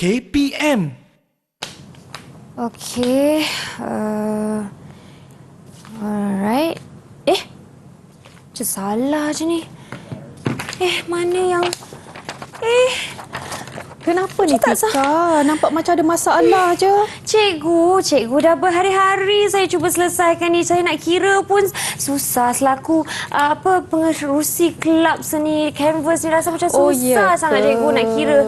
KPM. Okey. Alright. Macam salah je ni. Mana yang... Kenapa ni, Fika? Nampak macam ada masalah je. Cikgu dah berhari-hari saya cuba selesaikan ni. Saya nak kira pun susah selaku pengerusi kelab seni canvas ni. Rasa macam susah sangat cikgu nak kira.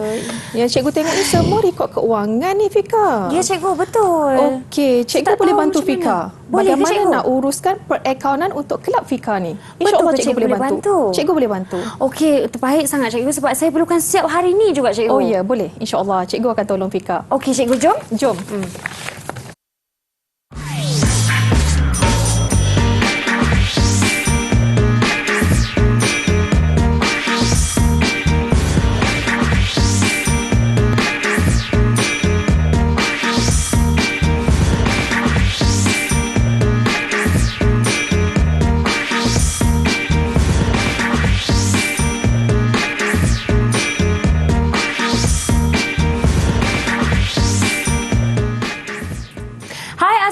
Yang cikgu tengok ni semua rekod keuangan ni, Fika. Ya, cikgu, betul. Okey, cikgu boleh bantu Fika. Boleh Bagaimana ke, cikgu? nak uruskan perakaunan untuk kelab Fika ni? Betul InsyaAllah ke, cikgu boleh bantu. Cikgu boleh bantu. Okey, terbaik sangat cikgu sebab saya perlukan siap hari ni juga, cikgu. Oh ya, boleh. InsyaAllah cikgu akan tolong Fika. Okey, cikgu, jom. Jom.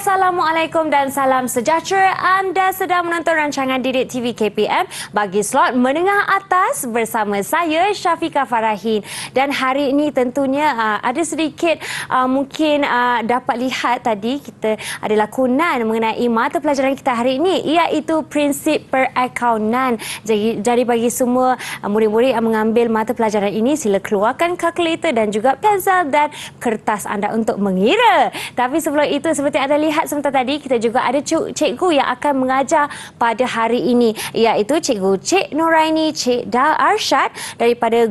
Assalamualaikum dan salam sejahtera. Anda sedang menonton rancangan Didik TV KPM bagi slot menengah atas bersama saya Syafiqah Farahin. Dan hari ini tentunya ada sedikit mungkin dapat lihat tadi kita ada lakonan mengenai mata pelajaran kita hari ini, iaitu prinsip perakaunan. Jadi bagi semua murid-murid yang mengambil mata pelajaran ini, sila keluarkan kalkulator dan juga pensel dan kertas anda untuk mengira. Tapi sebelum itu, seperti anda lihat sebentar tadi, kita juga ada cikgu yang akan mengajar pada hari ini, iaitu Cikgu Cik Noraini Cik Dal Arsyad daripada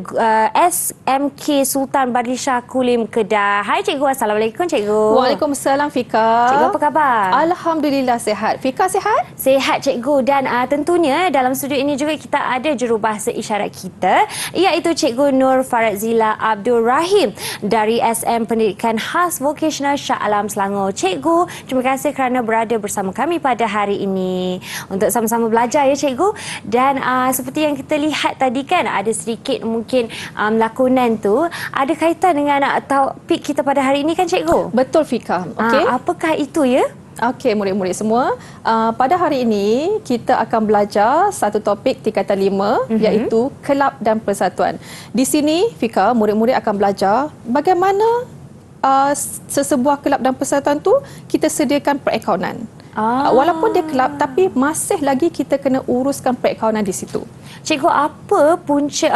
SMK Sultan Badishah Kulim, Kedah. Hai cikgu, Assalamualaikum cikgu. Waalaikumsalam, Fika. Cikgu, apa khabar? Alhamdulillah sihat. Fika sihat? Sihat cikgu, dan tentunya dalam studio ini juga kita ada jurubahasa isyarat kita, iaitu Cikgu Nur Faradzila Abdul Rahim dari SM Pendidikan Khas Vocational Shah Alam Selangor. Cikgu, terima kasih kerana berada bersama kami pada hari ini untuk sama-sama belajar ya cikgu. Dan seperti yang kita lihat tadi kan, ada sedikit mungkin lakonan tu ada kaitan dengan topik kita pada hari ini kan cikgu? Betul, Fika. Okey. Apakah itu ya? Okey, murid-murid semua. Pada hari ini kita akan belajar satu topik tingkatan 5 iaitu kelab dan persatuan. Di sini Fika, murid-murid akan belajar bagaimana sesebuah kelab dan persatuan tu kita sediakan perakaunan. Walaupun dia kelab, tapi masih lagi kita kena uruskan perakaunan di situ. Cikgu, apa punca,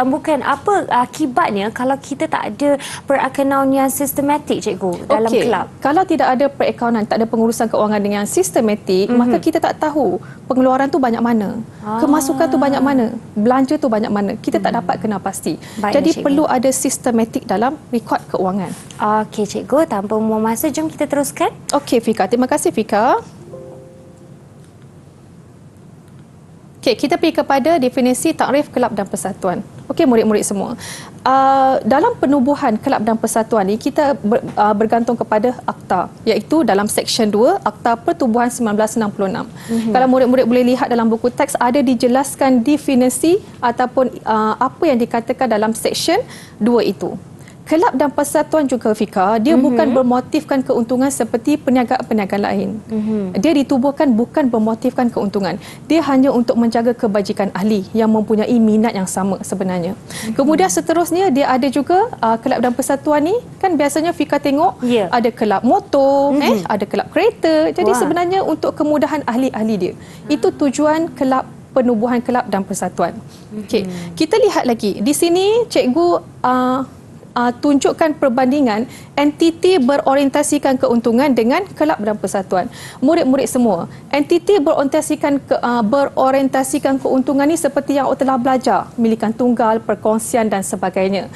akibatnya kalau kita tak ada perakaunan yang sistematik cikgu dalam kelab? Kalau tidak ada perakaunan, tak ada pengurusan keuangan dengan sistematik, maka kita tak tahu pengeluaran tu banyak mana, kemasukan tu banyak mana, belanja tu banyak mana. Kita tak dapat kenal pasti. Jadi perlu ada sistematik dalam rekod keuangan. Okey cikgu, tanpa membuang masa, jom kita teruskan. Okey Fika, terima kasih Fika. Okey, kita pergi kepada definisi takrif kelab dan persatuan. Okey, murid-murid semua. Dalam penubuhan kelab dan persatuan ni, kita bergantung kepada akta, iaitu dalam Seksyen 2, Akta Pertubuhan 1966. Kalau murid-murid boleh lihat dalam buku teks, ada dijelaskan definisi ataupun apa yang dikatakan dalam Seksyen 2 itu. Kelab dan persatuan juga Fika, dia bukan bermotifkan keuntungan seperti perniagaan-perniagaan lain. Dia ditubuhkan bukan bermotifkan keuntungan. Dia hanya untuk menjaga kebajikan ahli yang mempunyai minat yang sama sebenarnya. Kemudian seterusnya dia ada juga kelab dan persatuan ni, kan biasanya Fika tengok ada kelab motor, ada kelab kereta. Jadi sebenarnya untuk kemudahan ahli-ahli dia. Itu tujuan kelab, penubuhan kelab dan persatuan. Okey, kita lihat lagi. Di sini cikgu tunjukkan perbandingan entiti berorientasikan keuntungan dengan kelab dan persatuan. Murid-murid semua, entiti berorientasikan keuntungan ni seperti yang telah belajar, milikan tunggal, perkongsian dan sebagainya.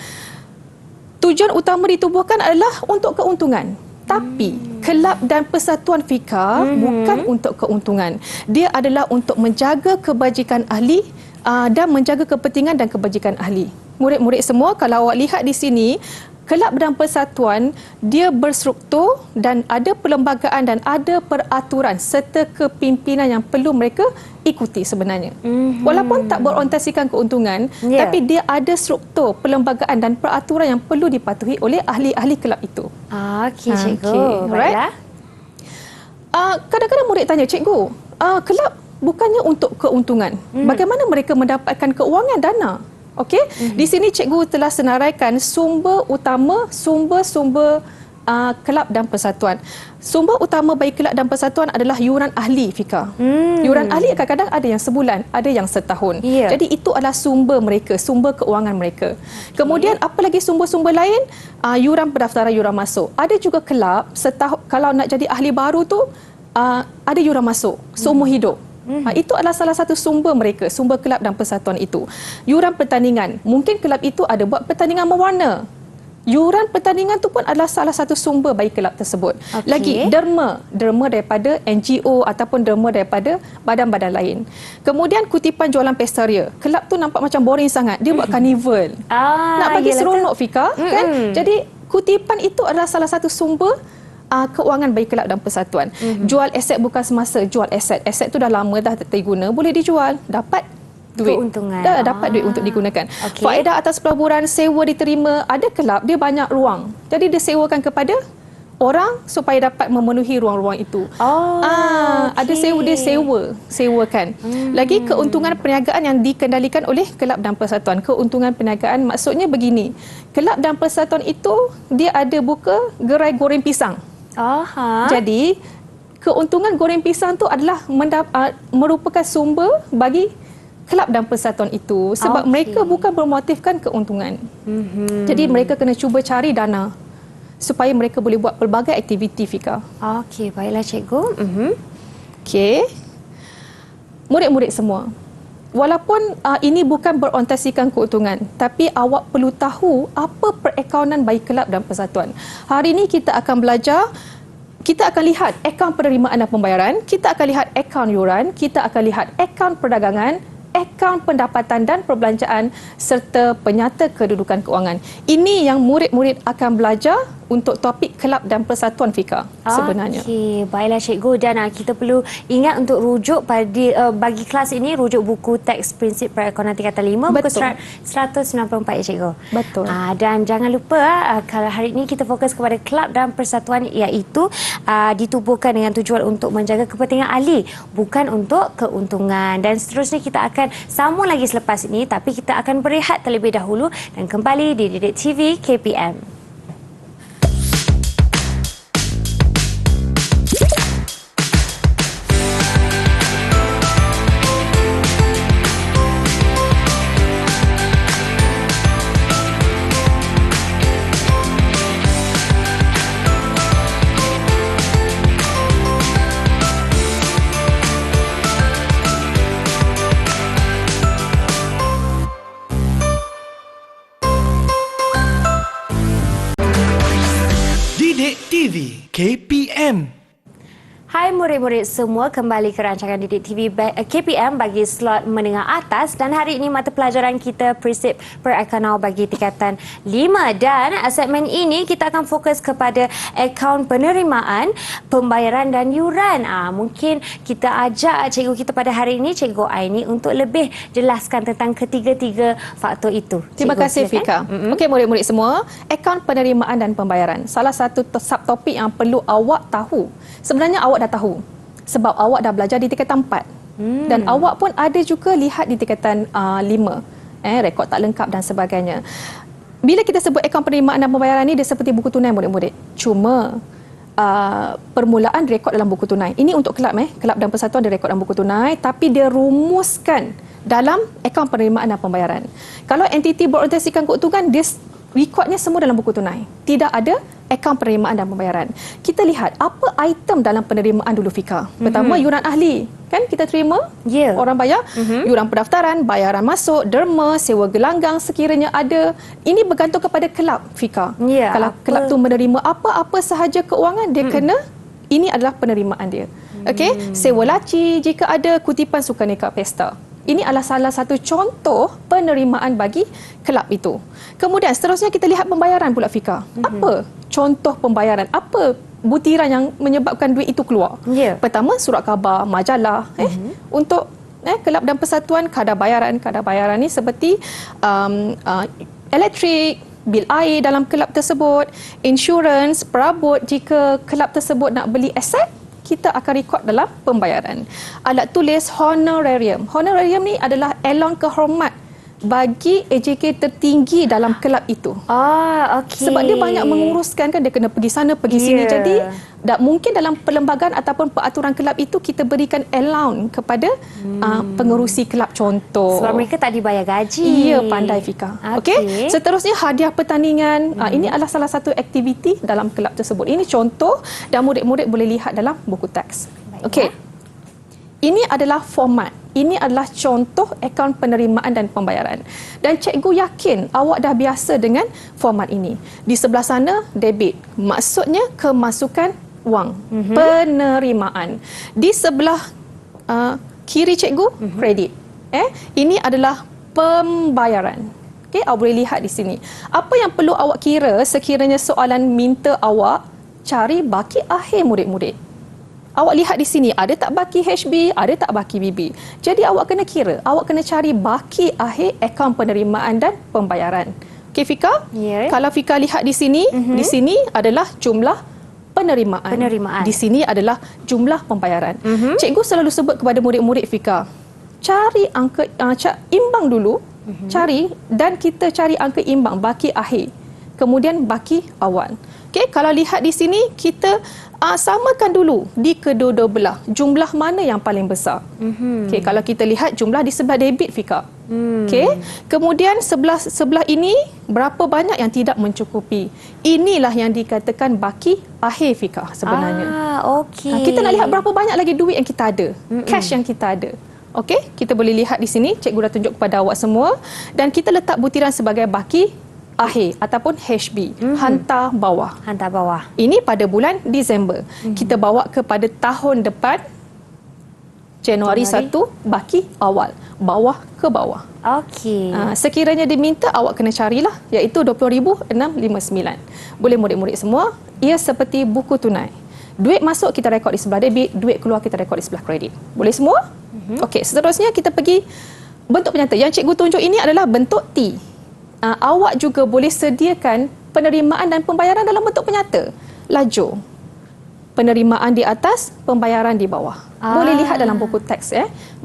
Tujuan utama ditubuhkan adalah untuk keuntungan. Tapi kelab dan persatuan Fika bukan untuk keuntungan. Dia adalah untuk menjaga kebajikan ahli dan menjaga kepentingan dan kebajikan ahli. Murid-murid semua, kalau awak lihat di sini, kelab dan persatuan dia berstruktur dan ada perlembagaan dan ada peraturan serta kepimpinan yang perlu mereka ikuti sebenarnya. Walaupun tak berorientasikan keuntungan, tapi dia ada struktur, perlembagaan dan peraturan yang perlu dipatuhi oleh ahli-ahli kelab itu. Okey, cikgu. Okey, Baiklah. Kadang-kadang murid tanya, cikgu, kelab bukannya untuk keuntungan. Bagaimana mereka mendapatkan keuangan dana? Okey, di sini cikgu telah senaraikan sumber utama, sumber-sumber kelab dan persatuan. Sumber utama bagi kelab dan persatuan adalah yuran ahli, Fika. Yuran ahli kadang-kadang ada yang sebulan, ada yang setahun. Jadi itu adalah sumber mereka, sumber keuangan mereka. Kemudian apa lagi sumber-sumber lain? Yuran pendaftaran, yuran masuk. Ada juga kelab, kalau nak jadi ahli baru tu, ada yuran masuk seumur hidup. Itu adalah salah satu sumber mereka, sumber kelab dan persatuan itu. Yuran pertandingan, mungkin kelab itu ada buat pertandingan mewarna. Yuran pertandingan tu pun adalah salah satu sumber bagi kelab tersebut. Lagi derma daripada NGO ataupun derma daripada badan-badan lain. Kemudian kutipan jualan pesta ria. Kelab tu nampak macam boring sangat. Dia buat karnival. Nak bagi seronok, Fika, kan? Jadi kutipan itu adalah salah satu sumber keuangan bagi kelab dan persatuan. Jual aset bukan semasa, jual aset. Aset tu dah lama dah tak diguna, boleh dijual, dapat duit. Keuntungan. Dapat duit untuk digunakan. Faedah atas pelaburan, sewa diterima. Ada kelab dia banyak ruang. Jadi dia sewakan kepada orang supaya dapat memenuhi ruang-ruang itu. Ada dia sewakan. Lagi keuntungan perniagaan yang dikendalikan oleh kelab dan persatuan. Keuntungan perniagaan maksudnya begini. Kelab dan persatuan itu dia ada buka gerai goreng pisang. Jadi keuntungan goreng pisang tu adalah merupakan sumber bagi kelab dan persatuan itu sebab mereka bukan bermotifkan keuntungan. Jadi mereka kena cuba cari dana supaya mereka boleh buat pelbagai aktiviti, Fika. Okey, baiklah cikgu. Okey. Murid-murid semua, walaupun ini bukan berorientasikan keuntungan, tapi awak perlu tahu apa perakaunan bagi kelab dan persatuan. Hari ini kita akan belajar, kita akan lihat akaun penerimaan dan pembayaran, kita akan lihat akaun yuran, kita akan lihat akaun perdagangan, akaun pendapatan dan perbelanjaan serta penyata kedudukan keuangan. Ini yang murid-murid akan belajar untuk topik kelab dan persatuan, Fika, sebenarnya. Okey, baiklah cikgu, dan kita perlu ingat untuk rujuk bagi kelas ini rujuk buku teks prinsip perakaunan tingkatan 5 buku 194 ya cikgu. Betul. Dan jangan lupa kalau hari ini kita fokus kepada kelab dan persatuan, iaitu ditubuhkan dengan tujuan untuk menjaga kepentingan ahli, bukan untuk keuntungan. Dan seterusnya kita akan sambung lagi selepas ini, tapi kita akan berehat terlebih dahulu dan kembali di Didik TV KPM. Didik TV KPM. Hai murid-murid semua, kembali ke rancangan Didik TV KPM bagi slot menengah atas, dan hari ini mata pelajaran kita prinsip perakaunan bagi tingkatan 5, dan segmen ini kita akan fokus kepada akaun penerimaan, pembayaran dan yuran. Mungkin kita ajak cikgu kita pada hari ini, Cikgu Aini, untuk lebih jelaskan tentang ketiga-tiga faktor itu. Terima kasih, Fika. Okey murid-murid semua, akaun penerimaan dan pembayaran. Salah satu subtopik yang perlu awak tahu. Sebenarnya awak dah tahu sebab awak dah belajar di tingkatan 4. Dan awak pun ada juga lihat di tingkatan 5. Rekod tak lengkap dan sebagainya. Bila kita sebut akaun penerimaan dan pembayaran ni, dia seperti buku tunai, murid-murid. Cuma permulaan rekod dalam buku tunai. Ini untuk kelab kelab dan persatuan dia rekod dalam buku tunai, tapi dia rumuskan dalam akaun penerimaan dan pembayaran. Kalau entiti berorientasikan keuntungan, dia rekodnya semua dalam buku tunai. Tidak ada akaun penerimaan dan pembayaran. Kita lihat apa item dalam penerimaan dulu, Fika. Pertama, yuran ahli. Kan kita terima, orang bayar. Yuran pendaftaran, bayaran masuk, derma, sewa gelanggang sekiranya ada. Ini bergantung kepada kelab, Fika. Kalau kelab tu menerima apa-apa sahaja keuangan, dia kena, ini adalah penerimaan dia. Okey, sewa laci jika ada, kutipan sukan nikah pesta. Ini adalah salah satu contoh penerimaan bagi kelab itu. Kemudian seterusnya kita lihat pembayaran pula, Fika. Apa contoh pembayaran? Apa butiran yang menyebabkan duit itu keluar? Pertama, surat khabar, majalah. Untuk kelab dan persatuan, kadar bayaran ni seperti elektrik, bil air dalam kelab tersebut, insurans, perabot jika kelab tersebut nak beli aset, kita akan rekod dalam pembayaran. Alat tulis honorarium. Honorarium ni adalah elon kehormat bagi AJK tertinggi dalam kelab itu. Okey. Sebab dia banyak menguruskan kan, dia kena pergi sana, pergi sini. Jadi tak mungkin dalam perlembagaan ataupun peraturan kelab itu kita berikan allowance kepada pengerusi kelab contoh. Sebab mereka tak dibayar gaji. Ya, pandai Fika. Okey. Seterusnya hadiah pertandingan. Ini adalah salah satu aktiviti dalam kelab tersebut. Ini contoh dan murid-murid boleh lihat dalam buku teks. Okey. Ini adalah format. Ini adalah contoh akaun penerimaan dan pembayaran. Dan cikgu yakin awak dah biasa dengan format ini. Di sebelah sana, debit. Maksudnya kemasukan wang. Penerimaan. Di sebelah kiri cikgu, kredit. Ini adalah pembayaran. Okay, awak boleh lihat di sini. Apa yang perlu awak kira sekiranya soalan minta awak cari baki akhir murid-murid? Awak lihat di sini, ada tak baki HB, ada tak baki BB. Jadi awak kena kira, awak kena cari baki akhir akaun penerimaan dan pembayaran. Okey Fika? Kalau Fika lihat di sini adalah jumlah penerimaan. Di sini adalah jumlah pembayaran. Cikgu selalu sebut kepada murid-murid Fika, cari angka imbang dulu, cari dan kita cari angka imbang baki akhir. Kemudian baki awal. Okey, kalau lihat di sini kita samakan dulu di kedua-dua belah jumlah mana yang paling besar. Okey, kalau kita lihat jumlah di sebelah debit Fika. Okey, kemudian sebelah ini berapa banyak yang tidak mencukupi. Inilah yang dikatakan baki akhir Fika sebenarnya. Okey. Kita nak lihat berapa banyak lagi duit yang kita ada, cash yang kita ada. Okey, kita boleh lihat di sini, cikgu dah tunjuk kepada awak semua dan kita letak butiran sebagai baki akhir ataupun HB, hantar bawah. Hantar bawah. Ini pada bulan Disember. Kita bawa kepada tahun depan, Januari 1, baki awal, bawah ke bawah. Okey. Sekiranya diminta, awak kena carilah, iaitu 20,659. Boleh murid-murid semua, ia seperti buku tunai. Duit masuk kita rekod di sebelah debit, duit keluar kita rekod di sebelah kredit. Boleh semua? Okey, seterusnya kita pergi bentuk penyata. Yang cikgu tunjuk ini adalah bentuk T. Awak juga boleh sediakan penerimaan dan pembayaran dalam bentuk penyata. Lajur. Penerimaan di atas, pembayaran di bawah. Boleh lihat dalam buku teks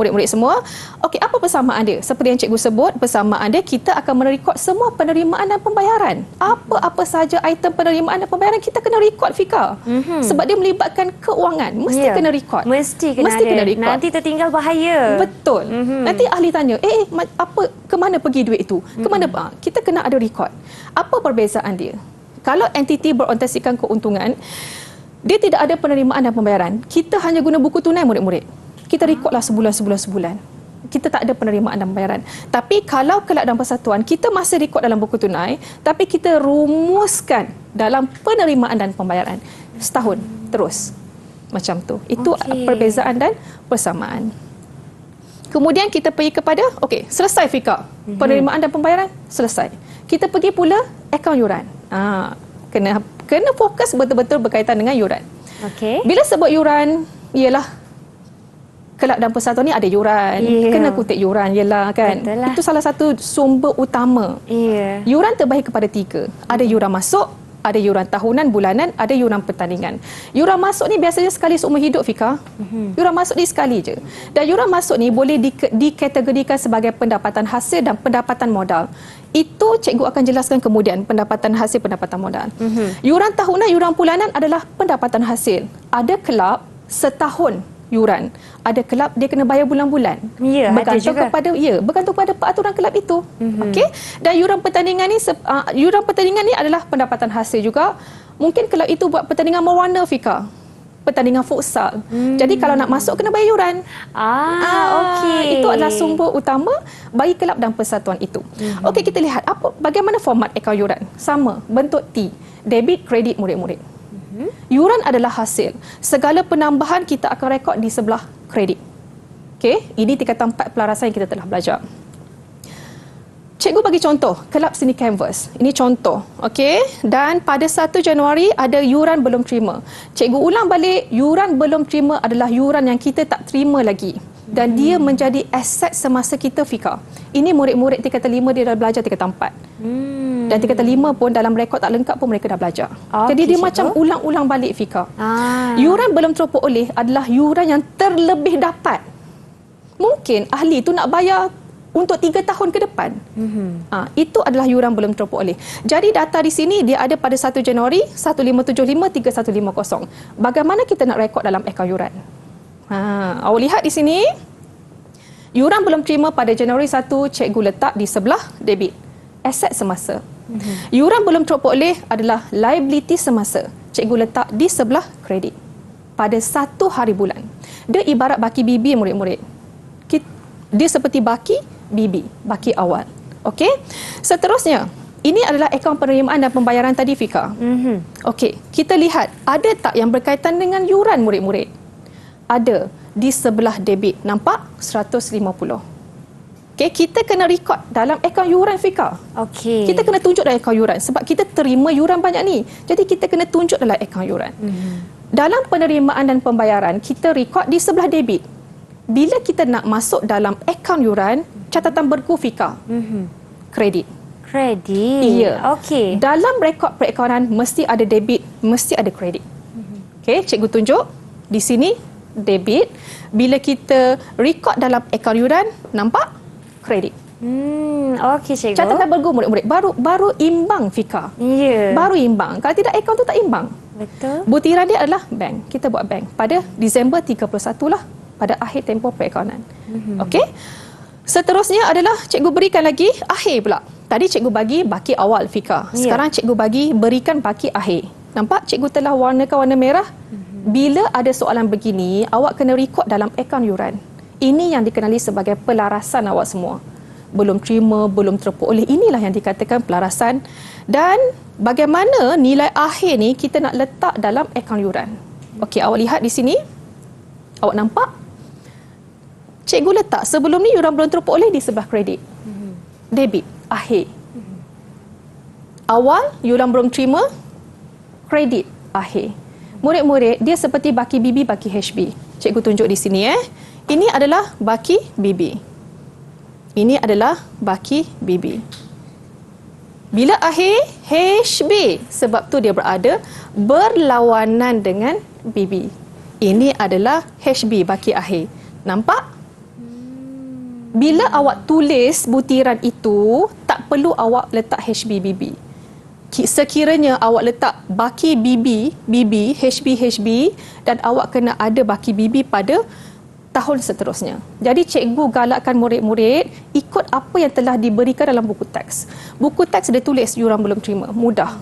murid-murid semua. Okey, apa persamaan dia? Seperti yang cikgu sebut, persamaan dia kita akan merekod semua penerimaan dan pembayaran. Apa sahaja item penerimaan dan pembayaran kita kena rekod Fika. Sebab dia melibatkan keuangan, mesti kena rekod. Mesti kena rekod. Nanti tertinggal bahaya. Betul. Nanti ahli tanya, apa ke mana pergi duit itu? Ke mana kita kena ada rekod. Apa perbezaan dia? Kalau entiti berorientasikan keuntungan, dia tidak ada penerimaan dan pembayaran. Kita hanya guna buku tunai murid-murid. Kita rekodlah sebulan. Kita tak ada penerimaan dan pembayaran. Tapi kalau kelab dan persatuan, kita masih rekod dalam buku tunai, tapi kita rumuskan dalam penerimaan dan pembayaran. Setahun terus. Macam tu. Itu perbezaan dan persamaan. Kemudian kita pergi kepada, selesai Fika. Penerimaan dan pembayaran, selesai. Kita pergi pula akaun yuran. Kena fokus betul-betul berkaitan dengan yuran. Bila sebut yuran, ialah kelab dan persatuan ni ada yuran. Kena kutip yuran, ialah kan. Betul. Itu salah satu sumber utama. Yuran terbahagi kepada 3. Ada yuran masuk, ada yuran tahunan, bulanan, ada yuran pertandingan. Yuran masuk ni biasanya sekali seumur hidup Fika. Yuran masuk ni sekali je. Dan yuran masuk ni boleh dikategorikan sebagai pendapatan hasil dan pendapatan modal. Itu cikgu akan jelaskan kemudian, pendapatan hasil, pendapatan modal. Yuran tahunan, yuran bulanan adalah pendapatan hasil. Ada kelab setahun yuran. Ada kelab dia kena bayar bulan-bulan. Bergantung kepada peraturan kelab itu. Okey. Dan yuran pertandingan ni adalah pendapatan hasil juga. Mungkin kelab itu buat pertandingan mewarna Fika. Pertandingan futsal. Jadi kalau nak masuk kena bayar yuran. Itu adalah sumber utama bagi kelab dan persatuan itu. Okey, kita lihat bagaimana format akaun yuran. Sama, bentuk T. Debit, kredit murid-murid. Yuran adalah hasil. Segala penambahan kita akan rekod di sebelah kredit. Okey, ini tingkatan 4 pelarasan yang kita telah belajar. Cikgu bagi contoh, kelab seni kanvas. Ini contoh, okey. Dan pada 1 Januari ada yuran belum terima. Cikgu ulang balik, yuran belum terima adalah yuran yang kita tak terima lagi. Dan dia menjadi aset semasa kita fika. Ini murid-murid tingkatan 5 dia dah belajar tingkatan 4. Dan tingkatan 5 pun dalam rekod tak lengkap pun mereka dah belajar. Jadi dia macam ulang-ulang balik fika. Yuran belum teropok oleh adalah yuran yang terlebih dapat. Mungkin ahli tu nak bayar untuk 3 tahun ke depan. Itu adalah yuran belum teropok oleh. Jadi data di sini dia ada pada 1 Januari, 1575, 3150. Bagaimana kita nak rekod dalam akaun yuran? Awak lihat di sini, yuran belum terima pada Januari 1, cikgu letak di sebelah debit, aset semasa. Yuran belum teropok oleh adalah liability semasa, cikgu letak di sebelah kredit pada 1 hari bulan. Dia ibarat baki BB murid-murid. Dia seperti baki BB, baki awal. Okey. Seterusnya, ini adalah akaun penerimaan dan pembayaran tadi Fika. Okey, kita lihat ada tak yang berkaitan dengan yuran murid-murid? Ada di sebelah debit, nampak 150. Okey, kita kena rekod dalam akaun yuran Fika. Okey. Kita kena tunjuk dalam akaun yuran sebab kita terima yuran banyak ni. Jadi kita kena tunjuk dalam akaun yuran. Dalam penerimaan dan pembayaran, kita rekod di sebelah debit. Bila kita nak masuk dalam akaun yuran, catatan bergu Fika. Kredit. Kredit. Ya. Okey. Dalam rekod perakaunan mesti ada debit, mesti ada kredit. Okey, cikgu tunjuk di sini debit. Bila kita rekod dalam akaun yuran, nampak kredit. Okey cikgu. Catatan bergu murid-murid baru imbang Fika. Ya. Baru imbang. Kalau tidak akaun tu tak imbang. Betul. Butiran dia adalah bank. Kita buat bank pada Disember 31 lah, pada akhir tempoh perakaunan. Okey. Seterusnya adalah cikgu berikan lagi akhir pula. Tadi cikgu bagi baki awal Fika. Sekarang cikgu bagi berikan baki akhir. Nampak cikgu telah warnakan warna merah. Bila ada soalan begini, awak kena rekod dalam akaun yuran. Ini yang dikenali sebagai pelarasan awak semua. Belum terima, belum teropok oleh, inilah yang dikatakan pelarasan. Dan bagaimana nilai akhir ni kita nak letak dalam akaun yuran. Okey, awak lihat di sini. Awak nampak? Cikgu letak sebelum ni yuran belum teropok oleh di sebelah kredit. Debit, akhir. Awal, yuran belum terima, kredit, akhir. Murid-murid, dia seperti baki BB, baki HB. Cikgu tunjuk di sini. Ini adalah baki BB. Ini adalah baki BB. Bila akhir, HB. Sebab tu dia berada berlawanan dengan BB. Ini adalah HB, baki akhir. Nampak? Bila awak tulis butiran itu, tak perlu awak letak HB, BB. Sekiranya awak letak baki BB, BB, HB, HB dan awak kena ada baki BB pada tahun seterusnya. Jadi cikgu galakkan murid-murid ikut apa yang telah diberikan dalam buku teks. Buku teks dia tulis yuran belum terima, mudah.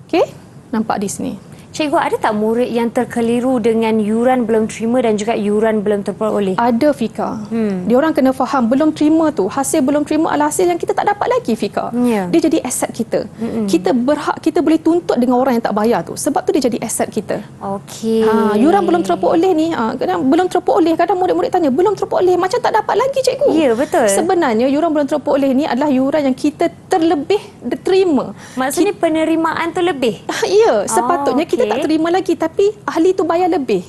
Okey? Nampak di sini. Cikgu, ada tak murid yang terkeliru dengan yuran belum terima dan juga yuran belum terperoleh? Ada Fika. Dia orang kena faham belum terima tu, hasil belum terima adalah hasil yang kita tak dapat lagi Fika. Ya. Dia jadi aset kita. Kita berhak, kita boleh tuntut dengan orang yang tak bayar tu. Sebab tu dia jadi aset kita. Okey. Yuran belum teropok oleh ni, kadang belum teropok oleh, kadang murid-murid tanya, belum teropok oleh, macam tak dapat lagi cikgu. Ya, betul. Sebenarnya yuran belum teropok oleh ni adalah yuran yang kita terlebih terima. Maksudnya penerimaan tu lebih? Ya, sepatutnya kita tak okey. terima lagi tapi ahli tu bayar lebih.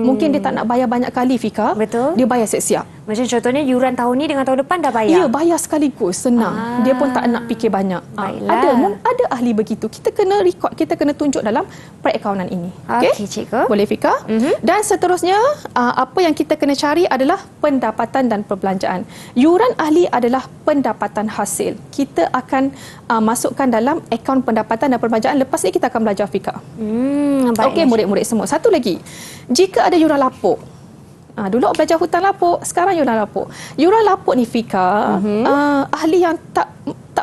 Mungkin dia tak nak bayar banyak kali Fika. Betul. Dia bayar siap-siap. Macam contohnya yuran tahun ni dengan tahun depan dah bayar? Ya, bayar sekaligus, senang. Dia pun tak nak fikir banyak. Baiklah. Ada ahli begitu. Kita kena rekod, kita kena tunjuk dalam perakaunan ini. Okey, cikgu. Boleh Fika? Dan seterusnya, apa yang kita kena cari adalah pendapatan dan perbelanjaan. Yuran ahli adalah pendapatan hasil. Kita akan masukkan dalam akaun pendapatan dan perbelanjaan. Lepas ni kita akan belajar Fika. Okey, murid-murid semua. Satu lagi. Jika ada yuran lapuk. Dulu awak belajar hutang lapuk, sekarang yuran lapuk. Yuran lapuk ni Fika, ahli yang tak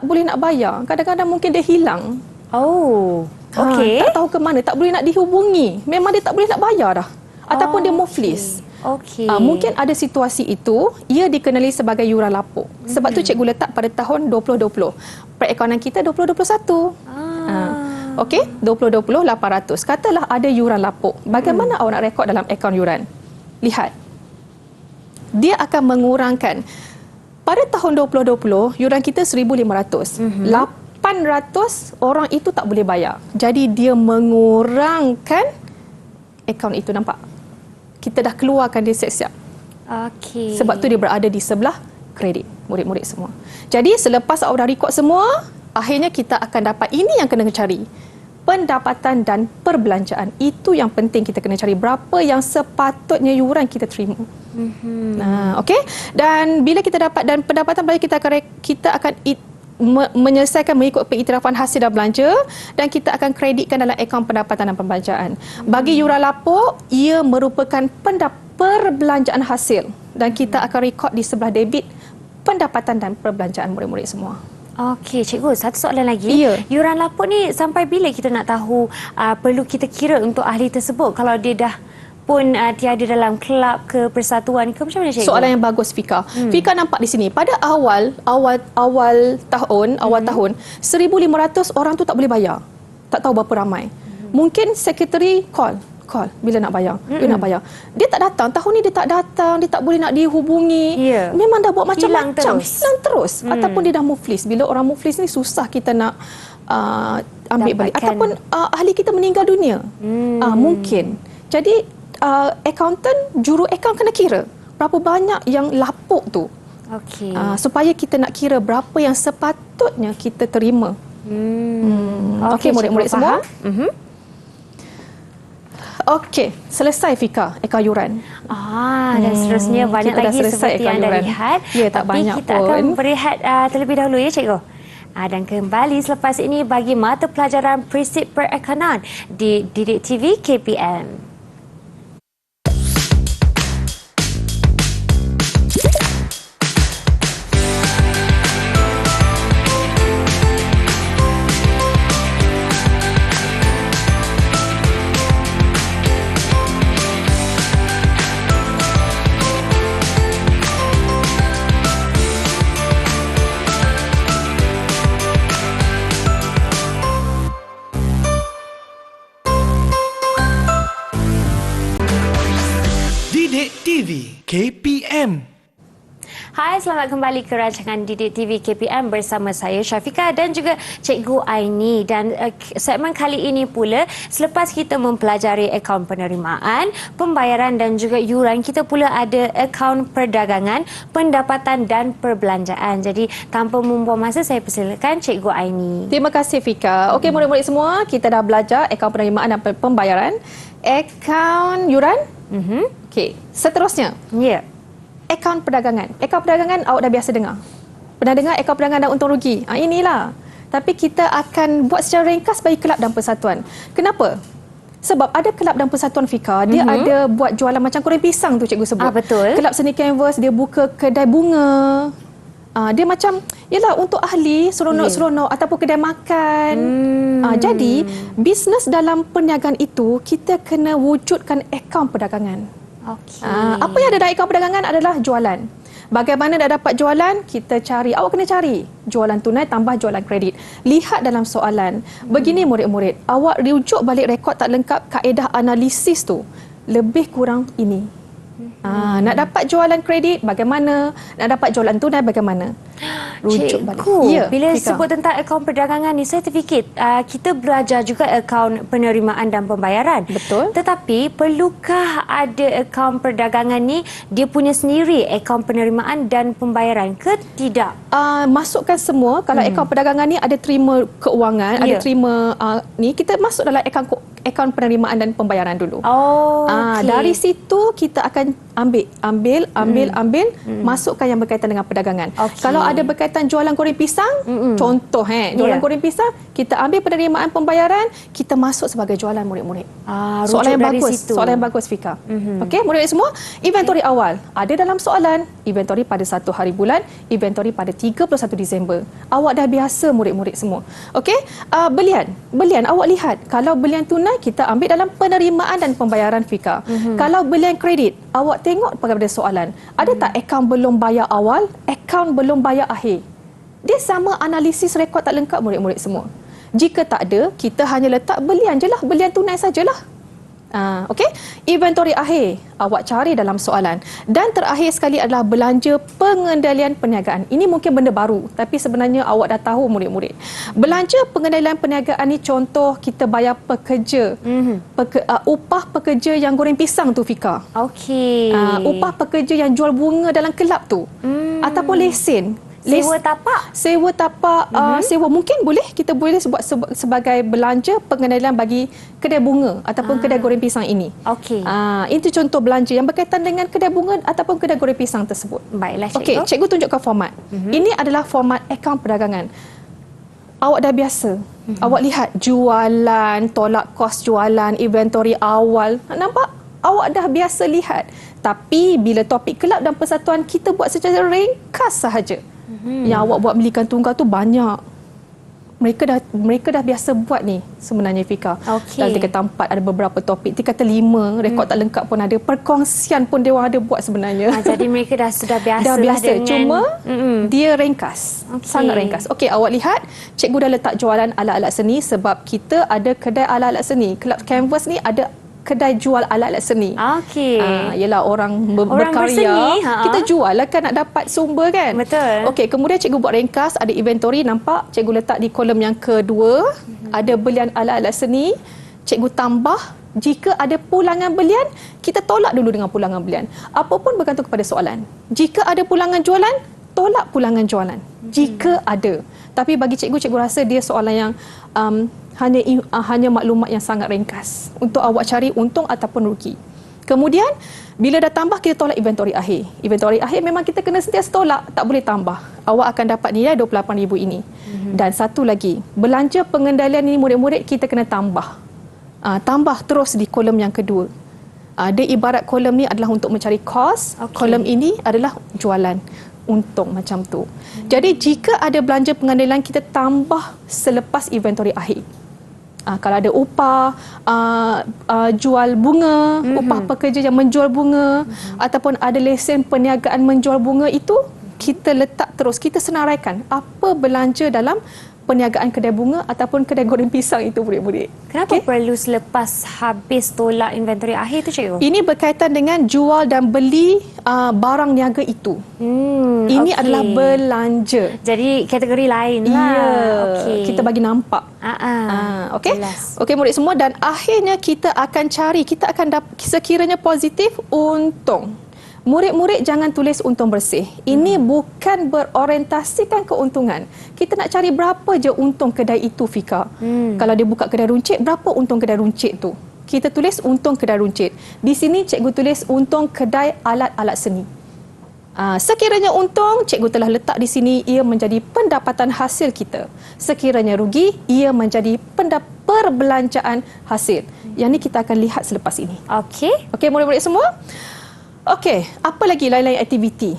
boleh nak bayar. Kadang-kadang mungkin dia hilang. Oh, okey. Tak tahu ke mana, tak boleh nak dihubungi. Memang dia tak boleh nak bayar dah. Ataupun dia muflis. Okey. Mungkin ada situasi itu, ia dikenali sebagai yuran lapuk. Sebab tu cikgu letak pada tahun 2020. Perakaunan kita 2021. Okey, 2020 800. Katalah ada yuran lapuk. Bagaimana awak nak rekod dalam akaun yuran? Lihat. dia akan mengurangkan. Pada tahun 2020, yuran kita 1,500. 800 orang itu tak boleh bayar. Jadi dia mengurangkan akaun itu, nampak? Kita dah keluarkan dia siap-siap. Okey. Sebab tu dia berada di sebelah kredit murid-murid semua. Jadi selepas awak dah record semua, akhirnya kita akan dapat ini yang kena cari. Pendapatan dan perbelanjaan. Itu yang penting kita kena cari. Berapa yang sepatutnya yuran kita terima. Okey. Dan bila kita dapat dan pendapatan belanja kita akan menyelesaikan mengikut pengiktirafan hasil dan belanja dan kita akan kreditkan dalam akaun pendapatan dan perbelanjaan. Bagi yuran lapuk, ia merupakan perbelanjaan hasil dan kita akan rekod di sebelah debit pendapatan dan perbelanjaan murid-murid semua. Okey, cikgu, satu soalan lagi. Ya. Yuran lapuk ni sampai bila kita nak tahu perlu kita kira untuk ahli tersebut kalau dia dah pun tiada dalam kelab ke persatuan ke, macam mana cikgu? Soalan yang bagus, Fika. Fika nampak di sini pada awal tahun 1,500 orang tu tak boleh bayar. Tak tahu berapa ramai. Mungkin sekretari call bila nak bayar. Dia nak bayar. Dia tak datang. Tahun ni dia tak datang, dia tak boleh nak dihubungi. Ya. Memang dah buat macam-macam. Hilang terus. Ataupun dia dah muflis. Bila orang muflis ni susah kita nak ambil balik. Ataupun ahli kita meninggal dunia. Mungkin. Jadi accountant, juru akaun kena kira berapa banyak yang lapuk tu. Okey. Supaya kita nak kira berapa yang sepatutnya kita terima. Okey, murid-murid semua. Okey, selesai Fika akaun yuran. Dan seterusnya banyak kita dah lagi selesai seperti yang anda yuran. lihat. Ya, tak banyak kita pun. akan berehat terlebih dahulu ya cikgu. Dan kembali selepas ini bagi mata pelajaran prinsip perakaunan di Didik TV KPM. Didik TV KPM. Hai, selamat kembali ke rancangan Didik TV KPM bersama saya Syafika dan juga Cikgu Aini. Dan segmen kali ini pula, selepas kita mempelajari akaun penerimaan, pembayaran dan juga yuran, kita pula ada akaun perdagangan, pendapatan dan perbelanjaan. Jadi tanpa membuang masa, saya persilakan Cikgu Aini. Terima kasih Fika. Okey, murid-murid semua, kita dah belajar akaun penerimaan dan pembayaran, akaun yuran. Okey, seterusnya. Ya. Akaun perdagangan. Akaun perdagangan awak dah biasa dengar. Pernah dengar akaun perdagangan dan untung rugi? Inilah. Tapi kita akan buat secara ringkas bagi kelab dan persatuan. Kenapa? Sebab ada kelab dan persatuan Fika, dia ada buat jualan macam goreng pisang tu cikgu sebut. Betul. Kelab seni kanvas, dia buka kedai bunga. Dia macam, yalah untuk ahli, seronok-seronok ataupun kedai makan. Jadi, bisnes dalam perniagaan itu, kita kena wujudkan akaun perdagangan. Okey. Apa yang ada dalam akaun perdagangan adalah jualan. Bagaimana dah dapat jualan? Kita cari. Awak kena cari. Jualan tunai tambah jualan kredit. Lihat dalam soalan. Begini murid-murid. Awak rujuk balik rekod tak lengkap kaedah analisis tu. Lebih kurang ini. Nak dapat jualan kredit bagaimana? Nak dapat jualan tunai bagaimana? Rujuk balik. Ya, bila Fika. sebut tentang akaun perdagangan ni, saya terfikir kita belajar juga akaun penerimaan dan pembayaran. Betul. Tetapi perlukah ada akaun perdagangan ni dia punya sendiri akaun penerimaan dan pembayaran ke tidak? Masukkan semua. Kalau akaun perdagangan ni ada terima keuangan, ada Ya. terima ni, kita masuk dalam akaun penerimaan dan pembayaran dulu. Okey. Dari situ kita akan ambil, masukkan yang berkaitan dengan perdagangan. Okey. Kalau ada berkaitan jualan goreng pisang, contoh jualan Ya. goreng pisang, kita ambil penerimaan pembayaran, kita masuk sebagai jualan murid-murid. Rujuk dari bagus, situ. soalan yang bagus Fika. Okey, murid semua, inventory awal ada dalam soalan, inventory pada 1 hari bulan, inventory pada 31 Disember. Awak dah biasa murid-murid semua. Okey, belian awak lihat, kalau belian tunai kita ambil dalam penerimaan dan pembayaran Fika. Kalau belian kredit, awak tengok pada soalan, ada tak akaun belum bayar awal, akaun belum bayar akhir? Dia sama analisis rekod tak lengkap murid-murid semua. Jika tak ada, kita hanya letak belian je lah, belian tunai sajalah. Okey, inventory akhir awak cari dalam soalan. Dan terakhir sekali adalah belanja pengendalian perniagaan. Ini mungkin benda baru tapi sebenarnya awak dah tahu murid-murid. Belanja pengendalian perniagaan ni contoh kita bayar pekerja. Upah pekerja yang goreng pisang tu Fika. Okey. Upah pekerja yang jual bunga dalam kelab tu. Ataupun lesen. Sewa tapak. Sewa tapak, sewa mungkin boleh kita boleh buat sebagai belanja pengendalian bagi kedai bunga ataupun kedai goreng pisang ini. Okey. Itu contoh belanja yang berkaitan dengan kedai bunga ataupun kedai goreng pisang tersebut. Baiklah cikgu. Okey, cikgu tunjukkan format. Ini adalah format akaun perdagangan. Awak dah biasa. Awak lihat jualan, tolak kos jualan, inventory awal. Nampak? Awak dah biasa lihat. Tapi bila topik kelab dan persatuan kita buat secara ringkas sahaja. Yang awak buat belikan tunggal tu banyak. Mereka dah biasa buat ni sebenarnya Fika. Dalam tingkatan 4 ada beberapa topik. Tingkatan 5 rekod tak lengkap pun ada. Perkongsian pun dia orang ada buat sebenarnya. Jadi mereka sudah biasa dah biasa dengan... Cuma dia ringkas. Sangat ringkas. Okey, awak lihat cikgu dah letak jualan alat-alat seni sebab kita ada kedai alat-alat seni. Kelab Canvas ni ada kedai jual alat-alat seni. Okey. Yalah orang berkarya, berseni, kita jual lah kan nak dapat sumber kan. Betul. Okey, kemudian cikgu buat ringkas, ada inventory nampak, cikgu letak di kolom yang kedua, ada belian alat-alat seni, cikgu tambah jika ada pulangan belian, kita tolak dulu dengan pulangan belian. Apa pun bergantung kepada soalan. Jika ada pulangan jualan, tolak pulangan jualan. Jika ada. Tapi bagi cikgu rasa dia soalan yang hanya maklumat yang sangat ringkas untuk awak cari untung ataupun rugi. Kemudian bila dah tambah kita tolak inventory akhir. Inventory akhir memang kita kena sentiasa tolak, tak boleh tambah. Awak akan dapat nilai 28,000 ini. Dan satu lagi, belanja pengendalian ini murid-murid kita kena tambah. Tambah terus di kolom yang kedua. Dia ibarat kolom ni adalah untuk mencari kos, kolom ini adalah jualan. Untung macam tu. Jadi jika ada belanja pengendalian kita tambah selepas inventory akhir. Kalau ada upah jual bunga, upah pekerja yang menjual bunga ataupun ada lesen perniagaan menjual bunga itu kita letak terus, kita senaraikan apa belanja dalam perniagaan kedai bunga ataupun kedai goreng pisang itu murid-murid. Kenapa perlu selepas habis tolak inventory akhir tu cikgu? Ini berkaitan dengan jual dan beli barang niaga itu. Ini adalah belanja. Jadi kategori lain lah. Ya, kita bagi nampak. Okey. Okey murid semua, dan akhirnya kita akan cari, kita akan sekiranya positif untung. Murid-murid jangan tulis untung bersih. Ini bukan berorientasikan keuntungan. Kita nak cari berapa je untung kedai itu Fika. Kalau dia buka kedai runcit, berapa untung kedai runcit tu? Kita tulis untung kedai runcit. Di sini cikgu tulis untung kedai alat-alat seni. Sekiranya untung, cikgu telah letak di sini, ia menjadi pendapatan hasil kita. Sekiranya rugi, ia menjadi perbelanjaan hasil. Yang ni kita akan lihat selepas ini. Okey murid-murid semua. Okey, apa lagi lain-lain aktiviti?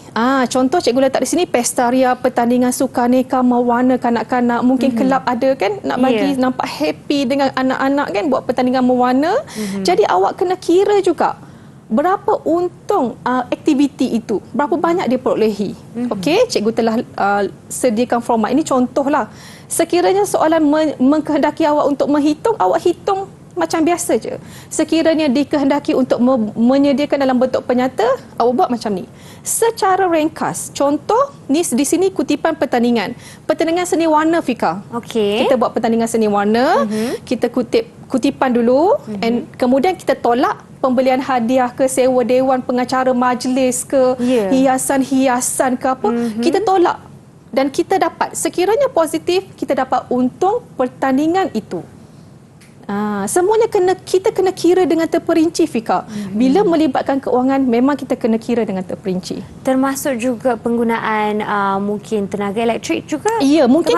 Contoh cikgu letak di sini pesta ria, pertandingan sukaneka, mewarna kanak-kanak. Mungkin kelab ada kan, nak bagi nampak happy dengan anak-anak kan, buat pertandingan mewarna. Jadi awak kena kira juga berapa untung aktiviti itu, berapa banyak dia perolehi. Okey, cikgu telah sediakan format. Ini contohlah. Sekiranya soalan mengkehendaki awak untuk menghitung, awak hitung macam biasa je. Sekiranya dikehendaki untuk menyediakan dalam bentuk penyata, awak buat macam ni. Secara ringkas, contoh ni di sini kutipan pertandingan. Pertandingan seni warna Fika. Kita buat pertandingan seni warna, kita kutipan dulu, and kemudian kita tolak pembelian hadiah ke, sewa dewan pengacara majlis ke, hiasan-hiasan ke apa, kita tolak. Dan kita dapat, sekiranya positif, kita dapat untung pertandingan itu. Semuanya kita kena kira dengan terperinci Fika. Bila melibatkan keuangan, memang kita kena kira dengan terperinci. Termasuk juga penggunaan mungkin tenaga elektrik juga. Ya, mungkin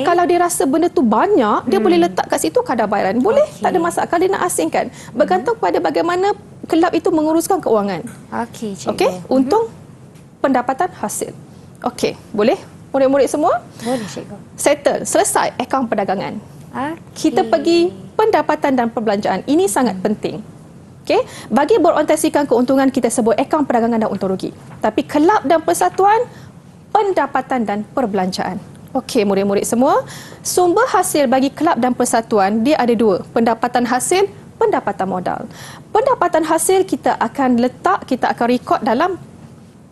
kalau dia rasa benda tu banyak, dia boleh letak kat situ kadar bayaran. Boleh, tak ada masalah. Kalau dia nak asingkan, bergantung pada bagaimana kelab itu menguruskan keuangan. Okey, untung pendapatan hasil. Okey, boleh murid-murid semua? Boleh cikgu. Settle, selesai akaun perdagangan. Kita pergi pendapatan dan perbelanjaan. Ini sangat penting. Okey, bagi berorientasikan keuntungan kita sebut akaun perdagangan dan untung rugi. Tapi kelab dan persatuan, pendapatan dan perbelanjaan. Okey, murid-murid semua, sumber hasil bagi kelab dan persatuan dia ada dua, pendapatan hasil, pendapatan modal. Pendapatan hasil kita akan letak, kita akan rekod dalam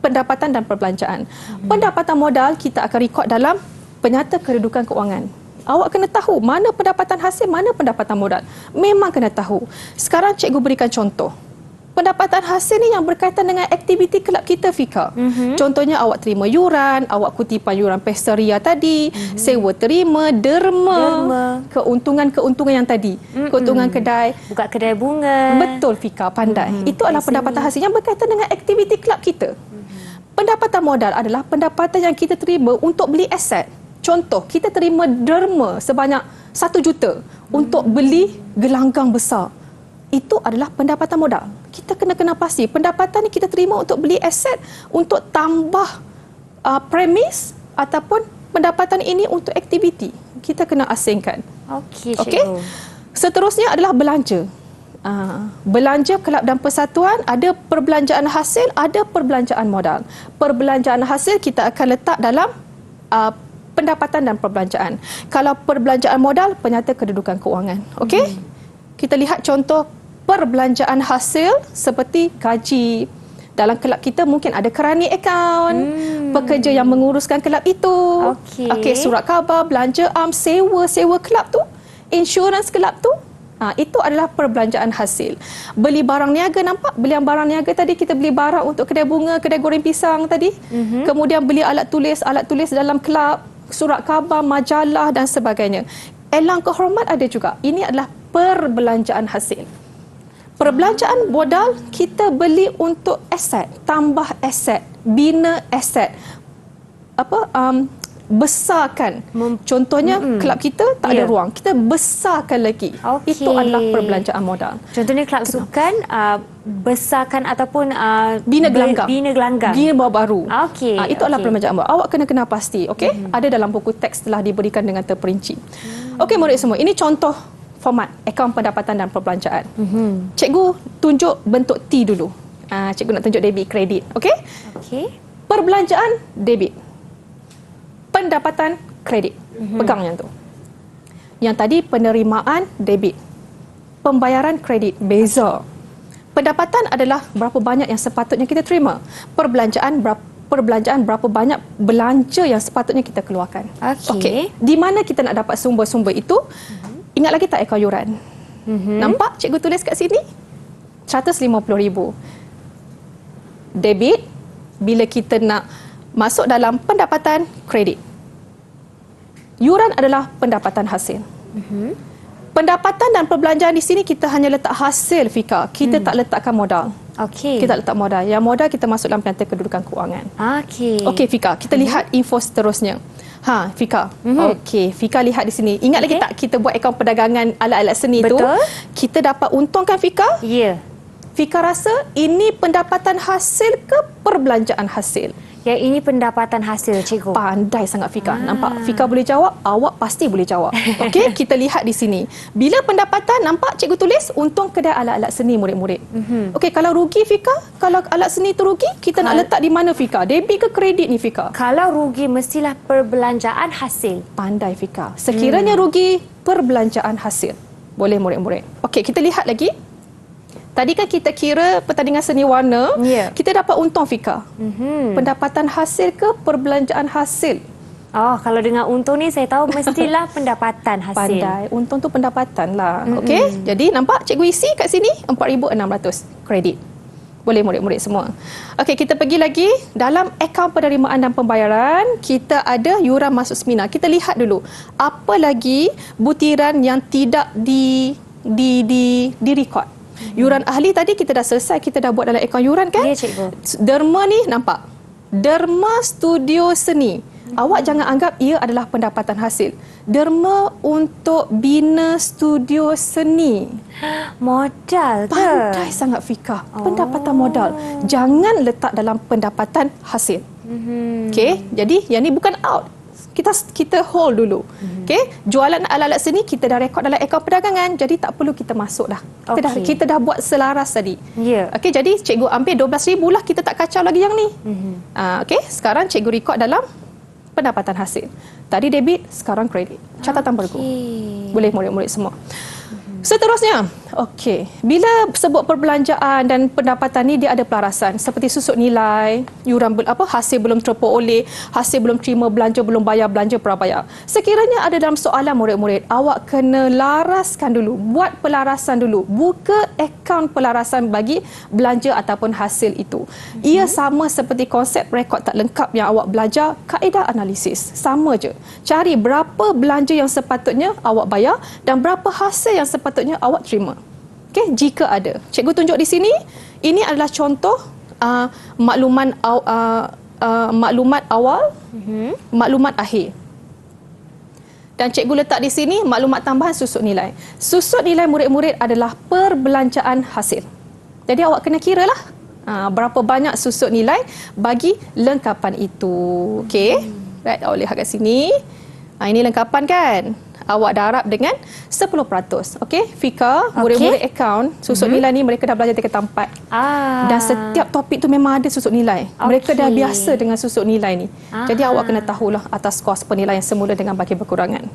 pendapatan dan perbelanjaan. Pendapatan modal kita akan rekod dalam penyata kedudukan keuangan. Awak kena tahu mana pendapatan hasil, mana pendapatan modal. Memang kena tahu. Sekarang cikgu berikan contoh. Pendapatan hasil ni yang berkaitan dengan aktiviti kelab kita, Fika. Contohnya awak terima yuran, awak kutipan yuran pesta ria tadi, sewa terima, derma. Keuntungan-keuntungan yang tadi. Keuntungan kedai. Buka kedai bunga. Betul, Fika, pandai. Itu adalah pendapatan hasil yang berkaitan dengan aktiviti kelab kita. Pendapatan modal adalah pendapatan yang kita terima untuk beli aset. Contoh, kita terima derma sebanyak 1 juta untuk beli gelanggang besar. Itu adalah pendapatan modal. Kita kena pasti pendapatan ni kita terima untuk beli aset, untuk tambah premis ataupun pendapatan ini untuk aktiviti. Kita kena asingkan. Okey, Okey. cikgu. Seterusnya adalah belanja. Belanja kelab dan persatuan, ada perbelanjaan hasil, ada perbelanjaan modal. Perbelanjaan hasil kita akan letak dalam pendapatan dan perbelanjaan. Kalau perbelanjaan modal, penyata kedudukan keuangan. Okey? Kita lihat contoh perbelanjaan hasil seperti gaji. Dalam kelab kita mungkin ada kerani akaun, pekerja yang menguruskan kelab itu. Okey, surat khabar, belanja sewa kelab tu, insurans kelab tu. Itu adalah perbelanjaan hasil. Beli barang niaga, nampak? Belian barang niaga tadi kita beli barang untuk kedai bunga, kedai goreng pisang tadi. Kemudian beli alat tulis dalam kelab, surat khabar, majalah dan sebagainya. Elang kehormat ada juga. Ini adalah perbelanjaan hasil. Perbelanjaan modal kita beli untuk aset, tambah aset, bina aset. Besarkan. Contohnya kelab kita tak ada ruang, kita besarkan lagi. Itu adalah perbelanjaan modal. Contohnya kelab sukan besarkan ataupun bina gelanggang. Bina baru. Itu adalah perbelanjaan modal. Awak kena pasti, okey? Ada dalam buku teks telah diberikan dengan terperinci. Okey murid semua, ini contoh format akaun pendapatan dan perbelanjaan. Cikgu tunjuk bentuk T dulu. Cikgu nak tunjuk debit kredit, okey? Okey. Perbelanjaan debit. Pendapatan kredit. Pegang yang tu. Yang tadi penerimaan debit. Pembayaran kredit beza. Pendapatan adalah berapa banyak yang sepatutnya kita terima. Perbelanjaan berapa banyak belanja yang sepatutnya kita keluarkan. Okey. Di mana kita nak dapat sumber-sumber itu? Ingat lagi tak akaun yuran? Nampak cikgu tulis kat sini? 150,000. Debit bila kita nak masuk dalam pendapatan kredit. Yuran adalah pendapatan hasil. Pendapatan dan perbelanjaan di sini kita hanya letak hasil, Fika. Kita tak letakkan modal. Kita letak modal. Yang modal kita masuk dalam penyata kedudukan keuangan. Okey, Fika. Kita lihat info seterusnya. Fika. Okey, Fika lihat di sini. Ingat lagi tak kita buat akaun perdagangan alat-alat seni tu? Kita dapat untung kan, Fika? Ya. Fika rasa ini pendapatan hasil ke perbelanjaan hasil? Yang ini pendapatan hasil, cikgu. Pandai sangat Fika. Nampak? Fika boleh jawab, awak pasti boleh jawab. Okey, kita lihat di sini. Bila pendapatan, nampak cikgu tulis untung kedai alat-alat seni murid-murid. Okey, kalau rugi Fika, kalau alat seni tu rugi, kita nak letak di mana Fika? Debit ke kredit ni Fika? Kalau rugi mestilah perbelanjaan hasil. Pandai Fika. Sekiranya rugi, perbelanjaan hasil. Boleh murid-murid. Okey, kita lihat lagi. Tadi kan kita kira pertandingan seni warna, kita dapat untung Fika. Pendapatan hasil ke perbelanjaan hasil? Kalau dengan untung ni saya tahu mestilah pendapatan hasil. Pandai, untung tu pendapatan lah. Okey, jadi nampak cikgu isi kat sini 4,600 kredit. Boleh murid-murid semua. Okey, kita pergi lagi dalam akaun penerimaan dan pembayaran, kita ada yuran masuk seminar. Kita lihat dulu apa lagi butiran yang tidak direkod. Yuran ahli tadi kita dah selesai, kita dah buat dalam akaun yuran kan? Ya, cikgu. Derma ni nampak. Derma studio seni. Awak jangan anggap ia adalah pendapatan hasil. Derma untuk bina studio seni. Modal ke? Pandai sangat Fika. Pendapatan modal. Jangan letak dalam pendapatan hasil. Okey, jadi yang ni bukan out. Kita hold dulu. Okey, jualan alat-alat seni kita dah rekod dalam akaun perdagangan, jadi tak perlu kita masuk dah. Kita dah buat selaras tadi. Okey, jadi cikgu ambil 12,000 lah, kita tak kacau lagi yang ni. Okey, sekarang cikgu rekod dalam pendapatan hasil. Tadi debit, sekarang kredit. Catatan bergu. Boleh murid-murid semua. Seterusnya, okey. Bila sebut perbelanjaan dan pendapatan ni dia ada pelarasan seperti susut nilai, yuran hasil belum terperoleh, hasil belum terima, belanja belum bayar, belanja prabayar. Sekiranya ada dalam soalan murid-murid, awak kena laraskan dulu, buat pelarasan dulu, buka akaun pelarasan bagi belanja ataupun hasil itu. Ia sama seperti konsep rekod tak lengkap yang awak belajar, kaedah analisis. Sama je. Cari berapa belanja yang sepatutnya awak bayar dan berapa hasil yang sepatutnya awak terima. Okey, jika ada. Cikgu tunjuk di sini, ini adalah contoh maklumat awal, maklumat akhir. Dan cikgu letak di sini maklumat tambahan susut nilai. Susut nilai murid-murid adalah perbelanjaan hasil. Jadi awak kena kira lah berapa banyak susut nilai bagi lengkapan itu. Okey, right, awak lihat kat sini. Ini lengkapan kan? Awak darab dengan 10%. Okey, Fika, murid-murid akaun, susut nilai ni mereka dah belajar tingkatan 4. Dan setiap topik tu memang ada susut nilai. Mereka dah biasa dengan susut nilai ni. Jadi awak kena tahulah atas kos penilaian semula dengan bagi berkurangan.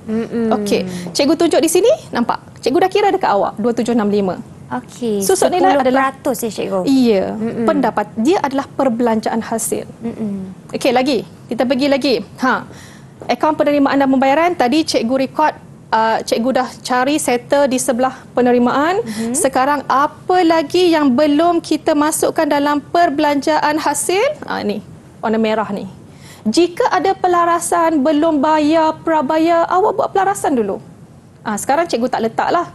Okey, cikgu tunjuk di sini, nampak? Cikgu dah kira dekat awak, 2765. Okey, susut nilai adalah 10% ya cikgu? Iya, pendapat. Dia adalah perbelanjaan hasil. Okey, lagi. Kita pergi lagi. Akaun penerimaan dan pembayaran, tadi cikgu rekod, cikgu dah cari settle di sebelah penerimaan. Sekarang apa lagi yang belum kita masukkan dalam perbelanjaan hasil? Ni, warna merah ni. Jika ada pelarasan, belum bayar, prabayar, awak buat pelarasan dulu. Sekarang cikgu tak letaklah.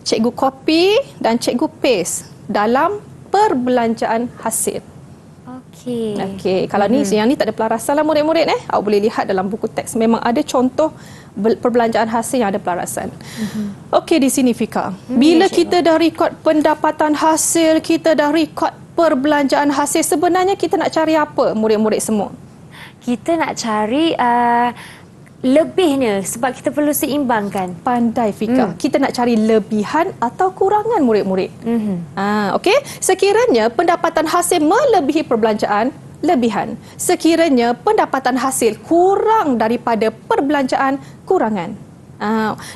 Cikgu copy dan cikgu paste dalam perbelanjaan hasil. Okey, kalau ni yang ni tak ada pelarasan lah murid-murid awak boleh lihat dalam buku teks memang ada contoh perbelanjaan hasil yang ada pelarasan. Okey, di sini Fika. Bila kita dah rekod pendapatan hasil, kita dah rekod perbelanjaan hasil, sebenarnya kita nak cari apa murid-murid semua? Kita nak cari lebihnya sebab kita perlu seimbangkan. Pandai Fika. Kita nak cari lebihan atau kurangan murid-murid. Okey, sekiranya pendapatan hasil melebihi perbelanjaan, lebihan. Sekiranya pendapatan hasil kurang daripada perbelanjaan, kurangan.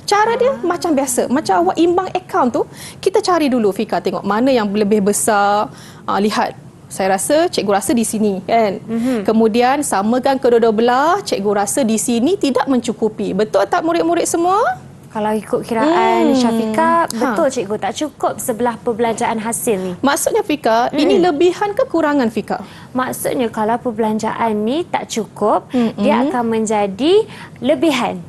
Cara dia macam biasa, macam awak imbang akaun tu, kita cari dulu Fika, tengok mana yang lebih besar. Lihat, saya rasa cikgu rasa di sini kan. Kemudian samakan kedua-dua belah, cikgu rasa di sini tidak mencukupi. Betul tak murid-murid semua? Kalau ikut kiraan Syafika, betul cikgu, tak cukup sebelah perbelanjaan hasil ni. Maksudnya Fika, ini lebihan ke kurangan Fika? Maksudnya kalau perbelanjaan ni tak cukup, dia akan menjadi lebihan.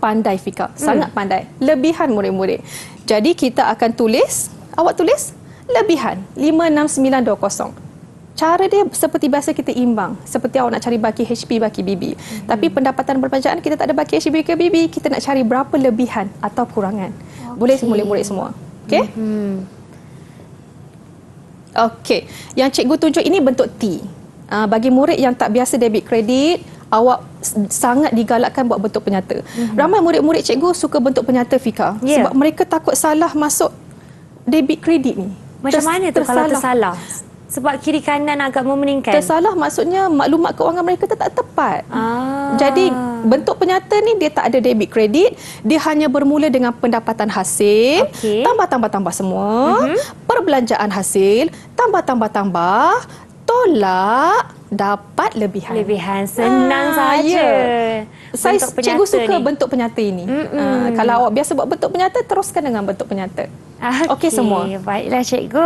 Pandai Fika, sangat pandai. Lebihan murid-murid. Jadi kita akan tulis, awak tulis lebihan 56920. Cara dia seperti biasa kita imbang. Seperti awak nak cari baki HP, baki BB. Tapi pendapatan perbelanjaan kita tak ada baki HP, baki BB. Kita nak cari berapa lebihan atau kurangan. Boleh murid-murid semua. Okey? Okey. Yang cikgu tunjuk ini bentuk T. Bagi murid yang tak biasa debit kredit, awak sangat digalakkan buat bentuk penyata. Ramai murid-murid cikgu suka bentuk penyata Fika. Sebab mereka takut salah masuk debit kredit ni. Macam mana tu kalau tersalah? Sebab kiri kanan agak memeningkan. Tersalah maksudnya maklumat kewangan mereka tak tepat. Jadi bentuk penyata ni dia tak ada debit kredit, dia hanya bermula dengan pendapatan hasil, tambah semua, perbelanjaan hasil, tambah, tolak, dapat lebihan. Senang saja. Cikgu suka bentuk penyata ini. Kalau awak biasa buat bentuk penyata, teruskan dengan bentuk penyata. Okey semua. Baiklah cikgu.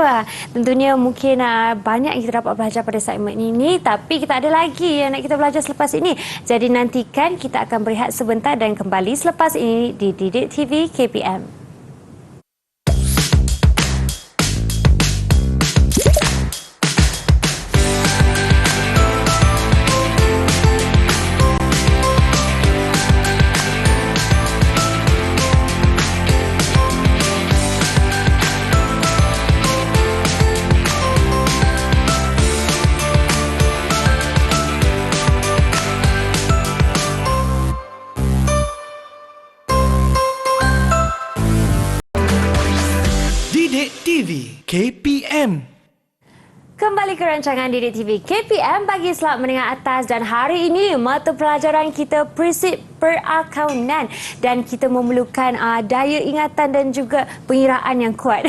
Tentunya mungkin banyak yang kita dapat belajar pada segmen ini, tapi kita ada lagi yang nak kita belajar selepas ini. Jadi nantikan, kita akan berehat sebentar dan kembali selepas ini di Didik TV KPM. Didik TV KPM. Kembali ke rancangan Didik TV KPM bagi slot menengah atas dan hari ini mata pelajaran kita prinsip perakaunan dan kita memerlukan daya ingatan dan juga pengiraan yang kuat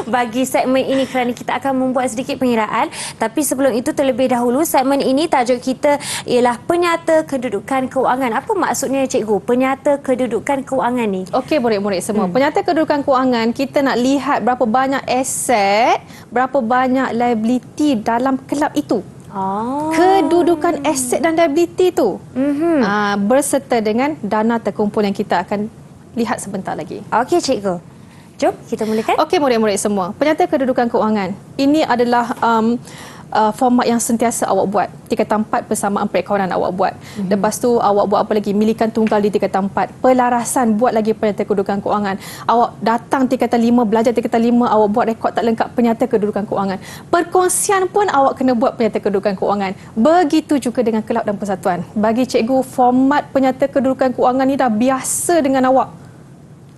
bagi segmen ini kerana kita akan membuat sedikit pengiraan. Tapi sebelum itu terlebih dahulu segmen ini tajuk kita ialah penyata kedudukan kewangan. Apa maksudnya cikgu penyata kedudukan kewangan ni? Okey murid-murid semua. Penyata kedudukan kewangan kita nak lihat berapa banyak aset, berapa banyak liability dalam kelab itu. Kedudukan aset dan liability tu berserta dengan dana terkumpul yang kita akan lihat sebentar lagi. Okey cikgu. Jom kita mulakan. Okey murid-murid semua. Penyata kedudukan kewangan. Ini adalah format yang sentiasa awak buat. Tingkatan 4 persamaan perakaunan awak buat. Lepas tu awak buat apa lagi? Milikan tunggal di tingkatan 4. Pelarasan buat lagi penyata kedudukan kewangan. Awak datang tingkatan 5, belajar tingkatan 5, awak buat rekod tak lengkap penyata kedudukan kewangan. Perkongsian pun awak kena buat penyata kedudukan kewangan. Begitu juga dengan kelab dan persatuan. Bagi cikgu, format penyata kedudukan kewangan ni dah biasa dengan awak.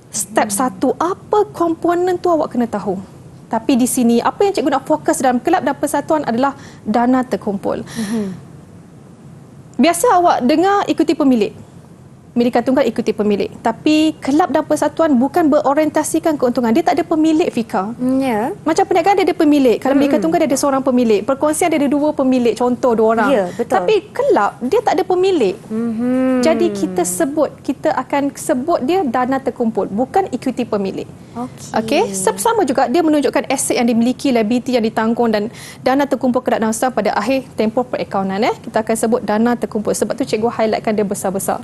Step 1, apa komponen tu awak kena tahu. Tapi di sini, apa yang cikgu nak fokus dalam kelab dan persatuan adalah dana terkumpul. Biasa awak dengar ikuti pemilik. Milikan tunggal ikuti pemilik. Tapi kelab dan persatuan bukan berorientasikan keuntungan. Dia tak ada pemilik, Fika. Ya. Macam perniagaan dia ada pemilik. Kalau milikan tunggal dia ada seorang pemilik. Perkongsian dia ada 2 pemilik. Contoh 2 orang. Ya, betul. Tapi kelab dia tak ada pemilik. Jadi kita akan sebut dia dana terkumpul. Bukan ikuti pemilik. Okey. Sama juga dia menunjukkan aset yang dimiliki, liability yang ditanggung dan dana terkumpul kelab dan persatuan pada akhir tempoh perakaunan. Kita akan sebut dana terkumpul. Sebab tu cikgu highlightkan dia besar-besar.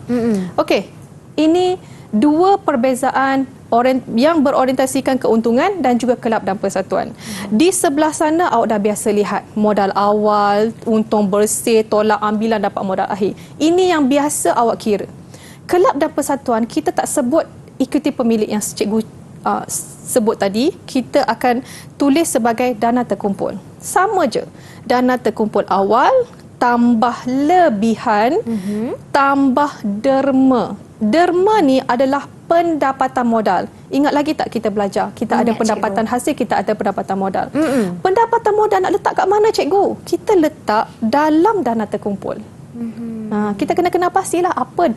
Okey, ini 2 perbezaan yang berorientasikan keuntungan dan juga kelab dan persatuan. Di sebelah sana awak dah biasa lihat modal awal, untung bersih, tolak ambilan dapat modal akhir. Ini yang biasa awak kira. Kelab dan persatuan kita tak sebut ikuti pemilik yang cikgu sebut tadi, kita akan tulis sebagai dana terkumpul. Sama je. Dana terkumpul awal tambah lebihan, tambah derma. Derma ni adalah pendapatan modal. Ingat lagi tak kita belajar? Kita ada pendapatan hasil, kita ada pendapatan modal. Pendapatan modal nak letak kat mana cikgu? Kita letak dalam dana terkumpul. Kita kena pastilah apa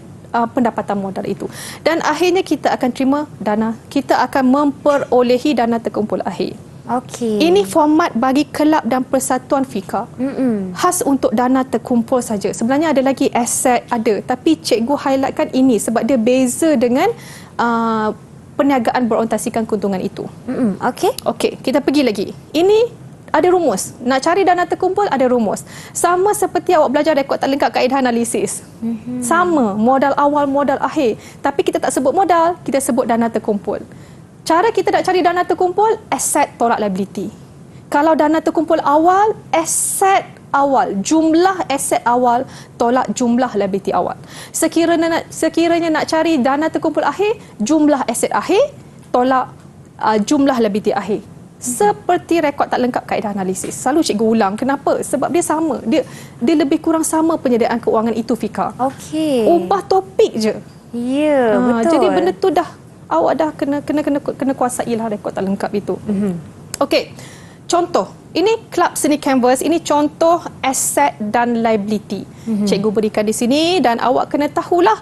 pendapatan modal itu. Dan akhirnya kita akan terima dana, kita akan memperolehi dana terkumpul akhir. Ini format bagi kelab dan persatuan, Fika. Khas untuk dana terkumpul saja. Sebenarnya ada lagi aset, ada. Tapi cikgu highlightkan ini sebab dia beza dengan perniagaan berorientasikan keuntungan itu. Okey, kita pergi lagi. Ini ada rumus. Nak cari dana terkumpul, ada rumus. Sama seperti awak belajar rekod tak lengkap kaedah analisis. Sama, modal awal, modal akhir. Tapi kita tak sebut modal, kita sebut dana terkumpul. Cara kita nak cari dana terkumpul, aset tolak liability. Kalau dana terkumpul awal, aset awal, jumlah aset awal tolak jumlah liability awal. Sekiranya nak cari dana terkumpul akhir, jumlah aset akhir tolak jumlah liability akhir. Seperti rekod tak lengkap kaedah analisis. Selalu cikgu ulang. Kenapa? Sebab dia sama. Dia lebih kurang sama penyediaan keuangan itu, Fika. Ubah topik je. Ya, betul. Jadi benda tu dah awak dah kena kuasailah rekod tak lengkap itu. Okey. Contoh, ini kelab seni canvas, ini contoh aset dan liability. Cikgu berikan di sini dan awak kena tahulah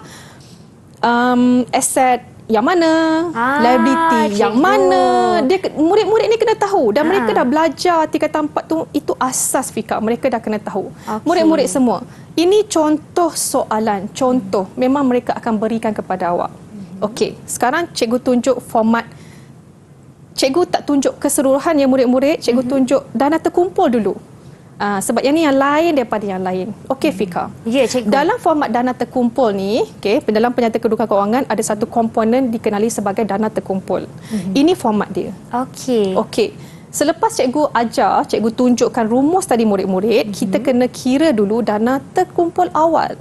aset yang mana, liability yang mana. Murid-murid ni kena tahu dan mereka dah belajar tingkatan 4 tu, itu asas, Fika. Mereka dah kena tahu. Murid-murid semua, ini contoh soalan, contoh memang mereka akan berikan kepada awak. Okey, sekarang cikgu tunjuk format. Cikgu tak tunjuk keseluruhan ya murid-murid, cikgu tunjuk dana terkumpul dulu. Sebab yang ni yang lain daripada yang lain. Okey, Fika. Ya, cikgu. Dalam format dana terkumpul ni, okey, dalam penyata kedudukan kewangan ada satu komponen dikenali sebagai dana terkumpul. Ini format dia. Okey. Selepas cikgu ajar, cikgu tunjukkan rumus tadi murid-murid, kita kena kira dulu dana terkumpul awal.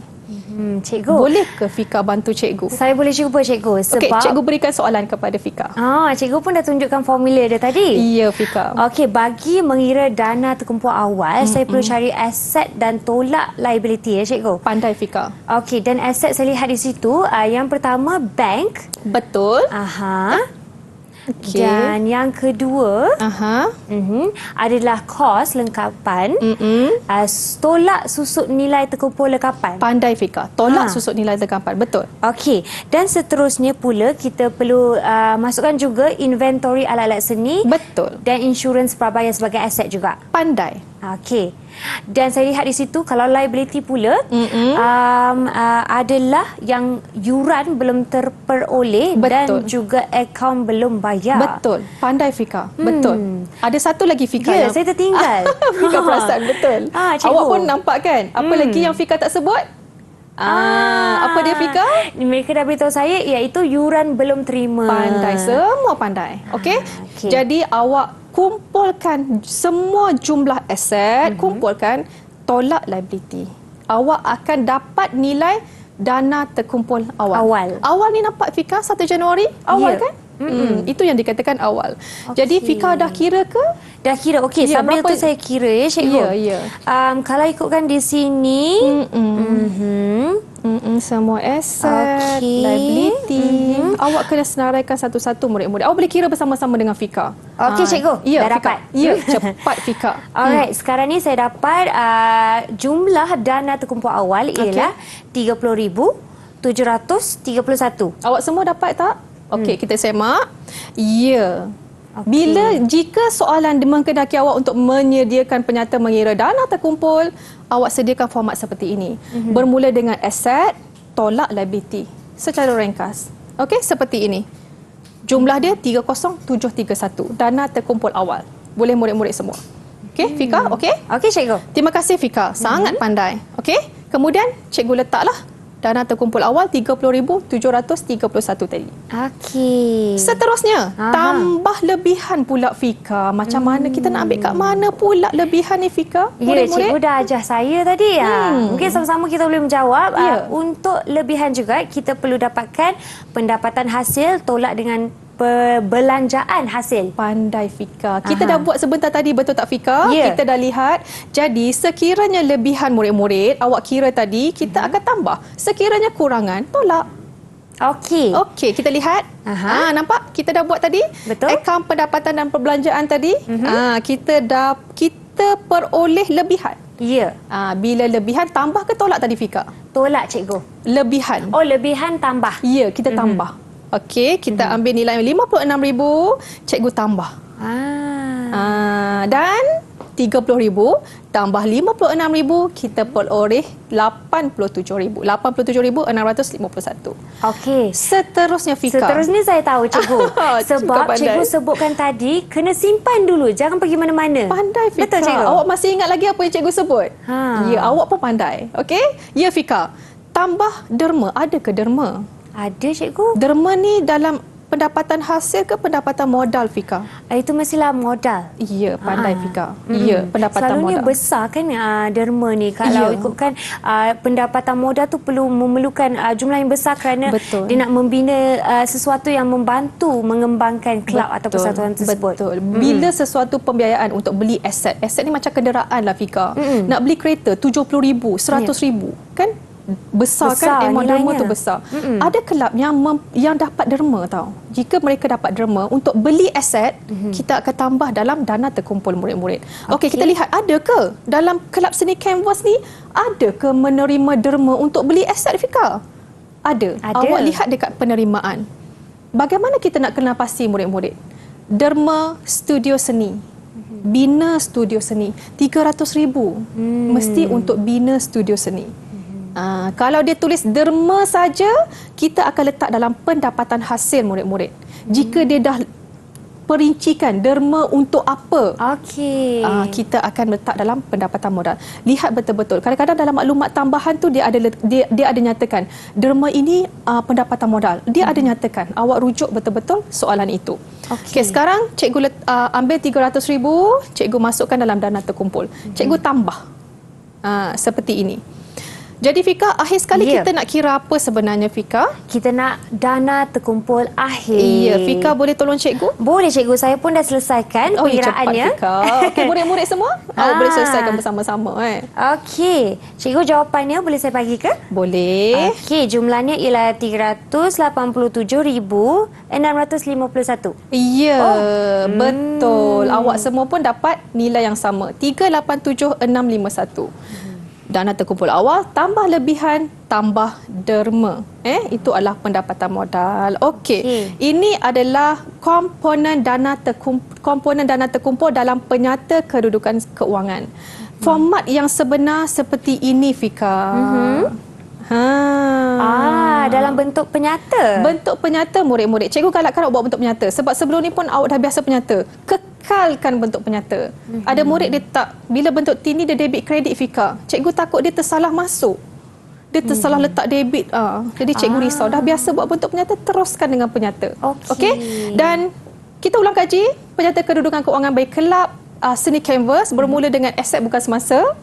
Cikgu. Boleh ke Fika bantu cikgu? Saya boleh cuba, cikgu. Sebab Okey, cikgu berikan soalan kepada Fika. Cikgu pun dah tunjukkan formula dia tadi. Ya, Fika. Okey, bagi mengira dana terkumpul awal, saya perlu cari aset dan tolak liability ya, cikgu. Pandai, Fika. Okey, dan aset saya lihat di situ, yang pertama bank. Betul. Okey. Dan yang kedua Aha. adalah kos lengkapan tolak susut nilai terkumpul lengkapan. Pandai Fika. Tolak susut nilai lengkapan. Betul. Okey, dan seterusnya pula kita perlu masukkan juga inventory alat-alat seni. Betul. Dan insurans prabayar sebagai aset juga. Pandai. Okey. Dan saya lihat di situ kalau liability pula adalah yang yuran belum terperoleh dan juga akaun belum bayar. Betul. Pandai Fika. Betul. Ada satu lagi Fika Ya, saya tertinggal. Fika perasan betul. Cikgu. Awak pun nampak kan? Apa lagi yang Fika tak sebut? Apa dia Fika? Mereka dah beritahu saya iaitu yuran belum terima. Pandai, semua pandai. Okey. okey. Jadi awak kumpulkan semua jumlah aset, kumpulkan, tolak liability. Awak akan dapat nilai dana terkumpul awal. Awal ni nampak Fika 1 Januari awal kan? Itu yang dikatakan awal. Jadi Fika dah kira ke? Dah kira. Okey, Ya, sambil berapa- tu saya kira ya cikgu. Ya. Kalau ikutkan di sini Semua aset, Okey. liability. Awak kena senaraikan satu-satu murid-murid. Awak boleh kira bersama-sama dengan Fika. Okey, cikgu. Ya, Dah Fika. dapat. Ya, cepat Fika. Alright, sekarang ni saya dapat jumlah dana terkumpul awal ialah 30,731. Awak semua dapat tak? Okey, kita semak. Ya. Bila jika soalan mengkedaki awak untuk menyediakan penyata mengira dana terkumpul, awak sediakan format seperti ini. Bermula dengan aset, tolak liability. Secara ringkas. Okey, seperti ini. Jumlah dia 30,731. Dana terkumpul awal. Boleh murid-murid semua. Okey, Fika? Okey? Okey, cikgu. Terima kasih Fika. Sangat pandai. Okey? Kemudian cikgu letaklah dana terkumpul awal 30,731 tadi. Okey. Seterusnya, tambah lebihan pula Fika. Macam mana kita nak ambil kat mana pula lebihan ni Fika? Ya, cikgu dah ajar saya tadi. Mungkin sama-sama kita boleh menjawab. Ya. Untuk lebihan juga, kita perlu dapatkan pendapatan hasil tolak dengan perbelanjaan hasil. Pandai Fika. Kita dah buat sebentar tadi, betul tak Fika? Ya. Kita dah lihat. Jadi sekiranya lebihan murid-murid, awak kira tadi, kita akan tambah. Sekiranya kurangan, tolak. Okey. Okey, kita lihat. Nampak? Kita dah buat tadi. Betul. Akaun pendapatan dan perbelanjaan tadi. Kita peroleh lebihan. Ya. Bila lebihan, tambah ke tolak tadi Fika? Tolak, cikgu. Lebihan. Oh, lebihan tambah. Ya, kita tambah. Okey, kita ambil nilai 56,000, cikgu tambah. Dan 30,000 tambah 56,000, kita peroleh 87,000. 87,651. Okey. Seterusnya Fika. Seterusnya saya tahu, cikgu. Sebab Pandai. cikgu sebutkan tadi, kena simpan dulu. Jangan pergi mana-mana. Pandai Fika. Betul, cikgu? Awak masih ingat lagi apa yang cikgu sebut? Ya, awak pun pandai. Okey? Ya Fika. Tambah derma. Ada ke derma? Ada, cikgu. Derma ni dalam pendapatan hasil ke pendapatan modal Fika? Itu mestilah modal. Ya, pandai Fika. Ya, pendapatan Selalunya modal. besar kan derma ni. Kalau ikutkan pendapatan modal tu perlu memerlukan jumlah yang besar kerana Betul. dia nak membina sesuatu yang membantu mengembangkan kelab atau persatuan tersebut. Betul. Bila sesuatu pembiayaan untuk beli aset. Aset ni macam kenderaan lah Fika. Nak beli kereta 70,000, 100,000. Kan? Besar kan, amount derma tu besar. Ada kelab yang dapat derma tau. Jika mereka dapat derma untuk beli aset, kita akan tambah dalam dana terkumpul murid-murid. Okey, kita lihat ada ke dalam kelab seni kanvas ni, ada ke menerima derma untuk beli aset Fika? Ada. Awak lihat dekat penerimaan. Bagaimana kita nak kenal pasti murid-murid? Derma studio seni. Bina studio seni 300,000 mesti untuk bina studio seni. Kalau dia tulis derma saja, kita akan letak dalam pendapatan hasil murid-murid. Jika dia dah perincikan derma untuk apa, Okey. kita akan letak dalam pendapatan modal. Lihat betul-betul. Kadang-kadang dalam maklumat tambahan tu dia ada nyatakan derma ini pendapatan modal. Dia ada nyatakan. Awak rujuk betul-betul soalan itu. Okey, sekarang cikgu ambil 300,000, cikgu masukkan dalam dana terkumpul. Cikgu tambah. Seperti ini. Jadi Fika, akhir sekali Ya. kita nak kira apa sebenarnya Fika? Kita nak dana terkumpul akhir. Iya, Fika boleh tolong cikgu? Boleh cikgu, saya pun dah selesaikan pengiraannya. Cepat Fika. Okey, murid-murid semua? Boleh selesaikan bersama-sama. Okey, cikgu jawapannya boleh saya bagi ke? Boleh. Okey, jumlahnya ialah 387,651. Ya, betul. Awak semua pun dapat nilai yang sama, 387,651. Dana terkumpul awal tambah lebihan tambah derma. Itu adalah pendapatan modal. Okey. Ini adalah komponen dana terkumpul dalam penyata kedudukan keuangan. Format yang sebenar seperti ini Fika. Dalam bentuk penyata. Bentuk penyata murid-murid. Cikgu galakkan awak buat bentuk penyata. Sebab sebelum ni pun awak dah biasa penyata. Kekalkan bentuk penyata. Ada murid dia tak, bila bentuk T ni dia debit kredit Fika. Cikgu takut dia tersalah masuk. Dia tersalah letak debit. Jadi cikgu risau. Dah biasa buat bentuk penyata, teruskan dengan penyata. Okey? Dan kita ulang kaji penyata kedudukan keuangan bagi kelab seni kanvas bermula dengan aset bukan semasa.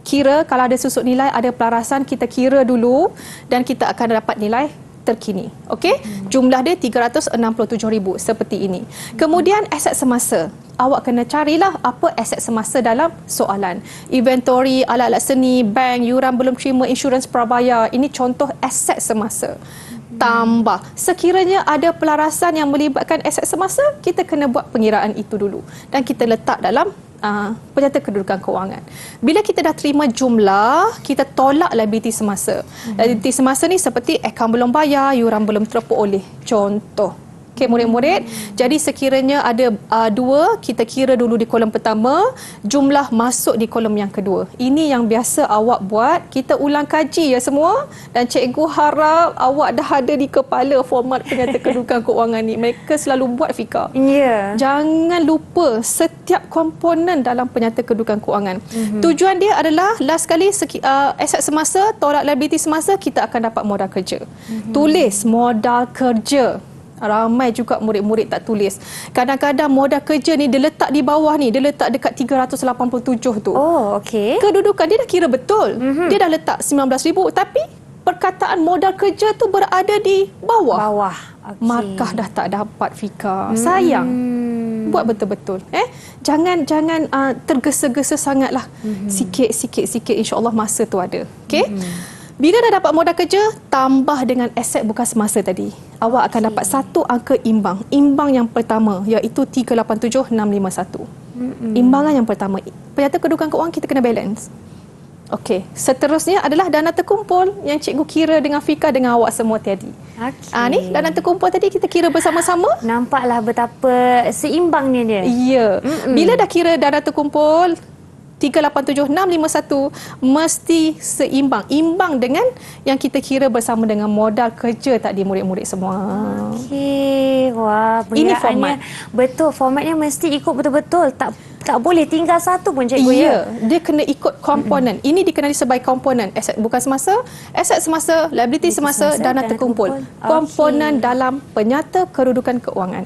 Kira kalau ada susut nilai, ada pelarasan, kita kira dulu dan kita akan dapat nilai terkini. Okey? Jumlah dia 367,000 seperti ini. Kemudian aset semasa. Awak kena carilah apa aset semasa dalam soalan. Inventory, alat-alat seni, bank, yuran belum terima, insurans prabayar. Ini contoh aset semasa. Tambah. Sekiranya ada pelarasan yang melibatkan aset semasa, kita kena buat pengiraan itu dulu. Dan kita letak dalam penyata kedudukan keuangan. Bila kita dah terima jumlah, kita tolak liability semasa. Liability semasa ni seperti akaun belum bayar, yuran belum terperoleh. Contoh. Okey murid-murid, jadi sekiranya ada dua, kita kira dulu di kolom pertama, jumlah masuk di kolom yang kedua. Ini yang biasa awak buat. Kita ulang kaji ya semua, dan cikgu harap awak dah ada di kepala format penyata kedudukan keuangan ni. Mereka selalu buat Fika. Ya. Jangan lupa setiap komponen dalam penyata kedudukan keuangan. Tujuan dia adalah last kali aset semasa, tolak liability semasa, kita akan dapat modal kerja. Tulis modal kerja. Ramai juga murid-murid tak tulis. Kadang-kadang modal kerja ni dia letak di bawah ni, dia letak dekat 387 tu. Oh, okey. Kedudukan dia dah kira betul. Dia dah letak 19,000 tapi perkataan modal kerja tu berada di bawah. Okey. Markah dah tak dapat Fika. Sayang. Buat betul-betul. Jangan tergesa-gesa sangatlah. Sikit-sikit insya-Allah masa tu ada. Okey? Bila dah dapat modal kerja, tambah dengan aset bukan semasa tadi. Awak akan dapat satu angka imbang. Imbang yang pertama iaitu 387,651. Imbangan yang pertama. Penyata kedudukan keuangan kita kena balance. Okey, seterusnya adalah dana terkumpul yang cikgu kira dengan Fika dengan awak semua tadi. Ni dana terkumpul tadi kita kira bersama-sama. Nampaklah betapa seimbangnya dia. Ya. Bila dah kira dana terkumpul 387,651 mesti seimbang. Imbang dengan yang kita kira bersama dengan modal kerja tadi murid-murid semua. Okey. Wah, ini format. Betul, formatnya mesti ikut betul-betul. Tak boleh tinggal satu pun cikgu ya. Dia kena ikut komponen. Ini dikenali sebagai komponen. Aset bukan semasa, aset semasa, liability semasa, dana terkumpul. Komponen dalam penyata kedudukan keuangan.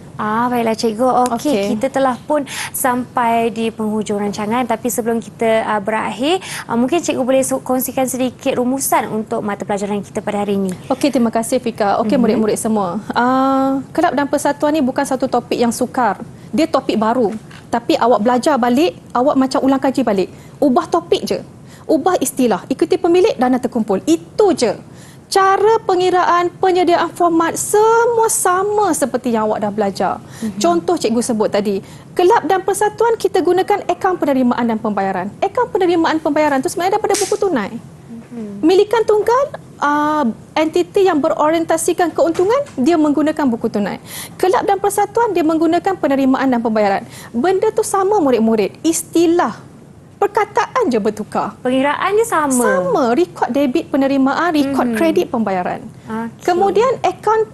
Baiklah cikgu. Okey, kita telah pun sampai di penghujung rancangan, tapi sebelum kita berakhir, mungkin cikgu boleh kongsikan sedikit rumusan untuk mata pelajaran kita pada hari ini. Okey, terima kasih Fika. Okey murid-murid semua. Kelab dan persatuan ni bukan satu topik yang sukar. Dia topik baru. Tapi awak belajar balik, awak macam ulang kaji balik. Ubah topik je. Ubah istilah. Ikuti pemilik, dana terkumpul. Itu je. Cara pengiraan, penyediaan format, semua sama seperti yang awak dah belajar. Contoh cikgu sebut tadi. Kelab dan persatuan kita gunakan akaun penerimaan dan pembayaran. Akaun penerimaan pembayaran tu sebenarnya daripada buku tunai. Milikan tunggal, entiti yang berorientasikan keuntungan, dia menggunakan buku tunai. Kelab dan persatuan, dia menggunakan penerimaan dan pembayaran. Benda tu sama murid-murid. Istilah, perkataan je bertukar. Pengiraan dia sama. Sama. Rekod debit penerimaan, rekod kredit pembayaran. Kemudian akaun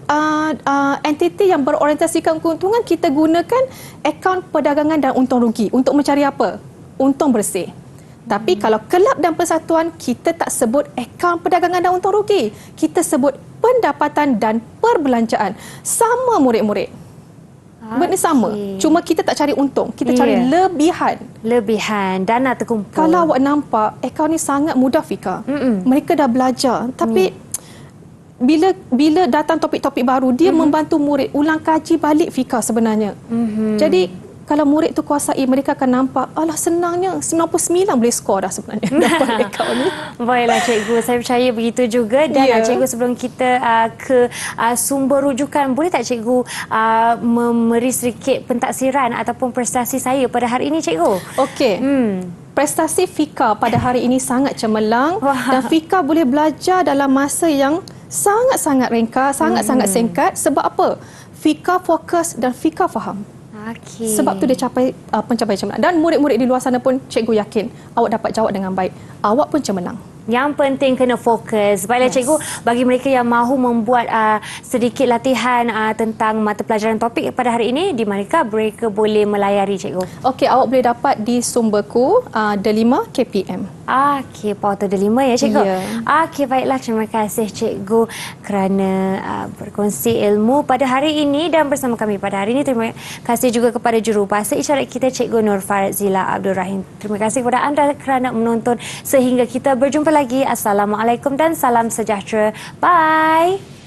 entiti yang berorientasikan keuntungan, kita gunakan akaun perdagangan dan untung rugi. Untuk mencari apa? Untung bersih. Tapi kalau kelab dan persatuan, kita tak sebut akaun perdagangan dan untung rugi. Kita sebut pendapatan dan perbelanjaan. Sama murid-murid. Benda sama. Cuma kita tak cari untung. Kita cari lebihan. Lebihan. Dana terkumpul. Kalau awak nampak, akaun ni sangat mudah, Fika. Mereka dah belajar. Tapi bila datang topik-topik baru, dia membantu murid ulang kaji balik, Fika, sebenarnya. Jadi kalau murid tu kuasai, mereka akan nampak, alah senangnya, 99 boleh skor dah sebenarnya dapat akaun ni. Baiklah cikgu, saya percaya begitu juga. Dan cikgu, sebelum kita ke sumber rujukan, boleh tak cikgu memberi sedikit pentaksiran ataupun prestasi saya pada hari ini, cikgu? Okey. Prestasi Fika pada hari ini sangat cemerlang. Dan Fika boleh belajar dalam masa yang sangat-sangat ringkas, sangat-sangat singkat. Sebab apa? Fika fokus dan Fika faham. Sebab tu dia capai pencapaian cemerlang. Dan murid-murid di luar sana pun cikgu yakin awak dapat jawab dengan baik. Awak pun cemerlang. Yang penting kena fokus. Baiklah cikgu, bagi mereka yang mahu membuat sedikit latihan tentang mata pelajaran topik pada hari ini, di manakah mereka boleh melayari, cikgu? Okey, awak boleh dapat di sumberku Delima KPM. Okey, portal Delima ya, cikgu? Ya. Okey, baiklah. Terima kasih cikgu kerana berkongsi ilmu pada hari ini dan bersama kami pada hari ini. Terima kasih juga kepada jurubahasa isyarat kita, Cikgu Nur Farzila Abdul Rahim. Terima kasih kepada anda kerana menonton sehingga kita berjumpa lagi. Assalamualaikum dan salam sejahtera. Bye.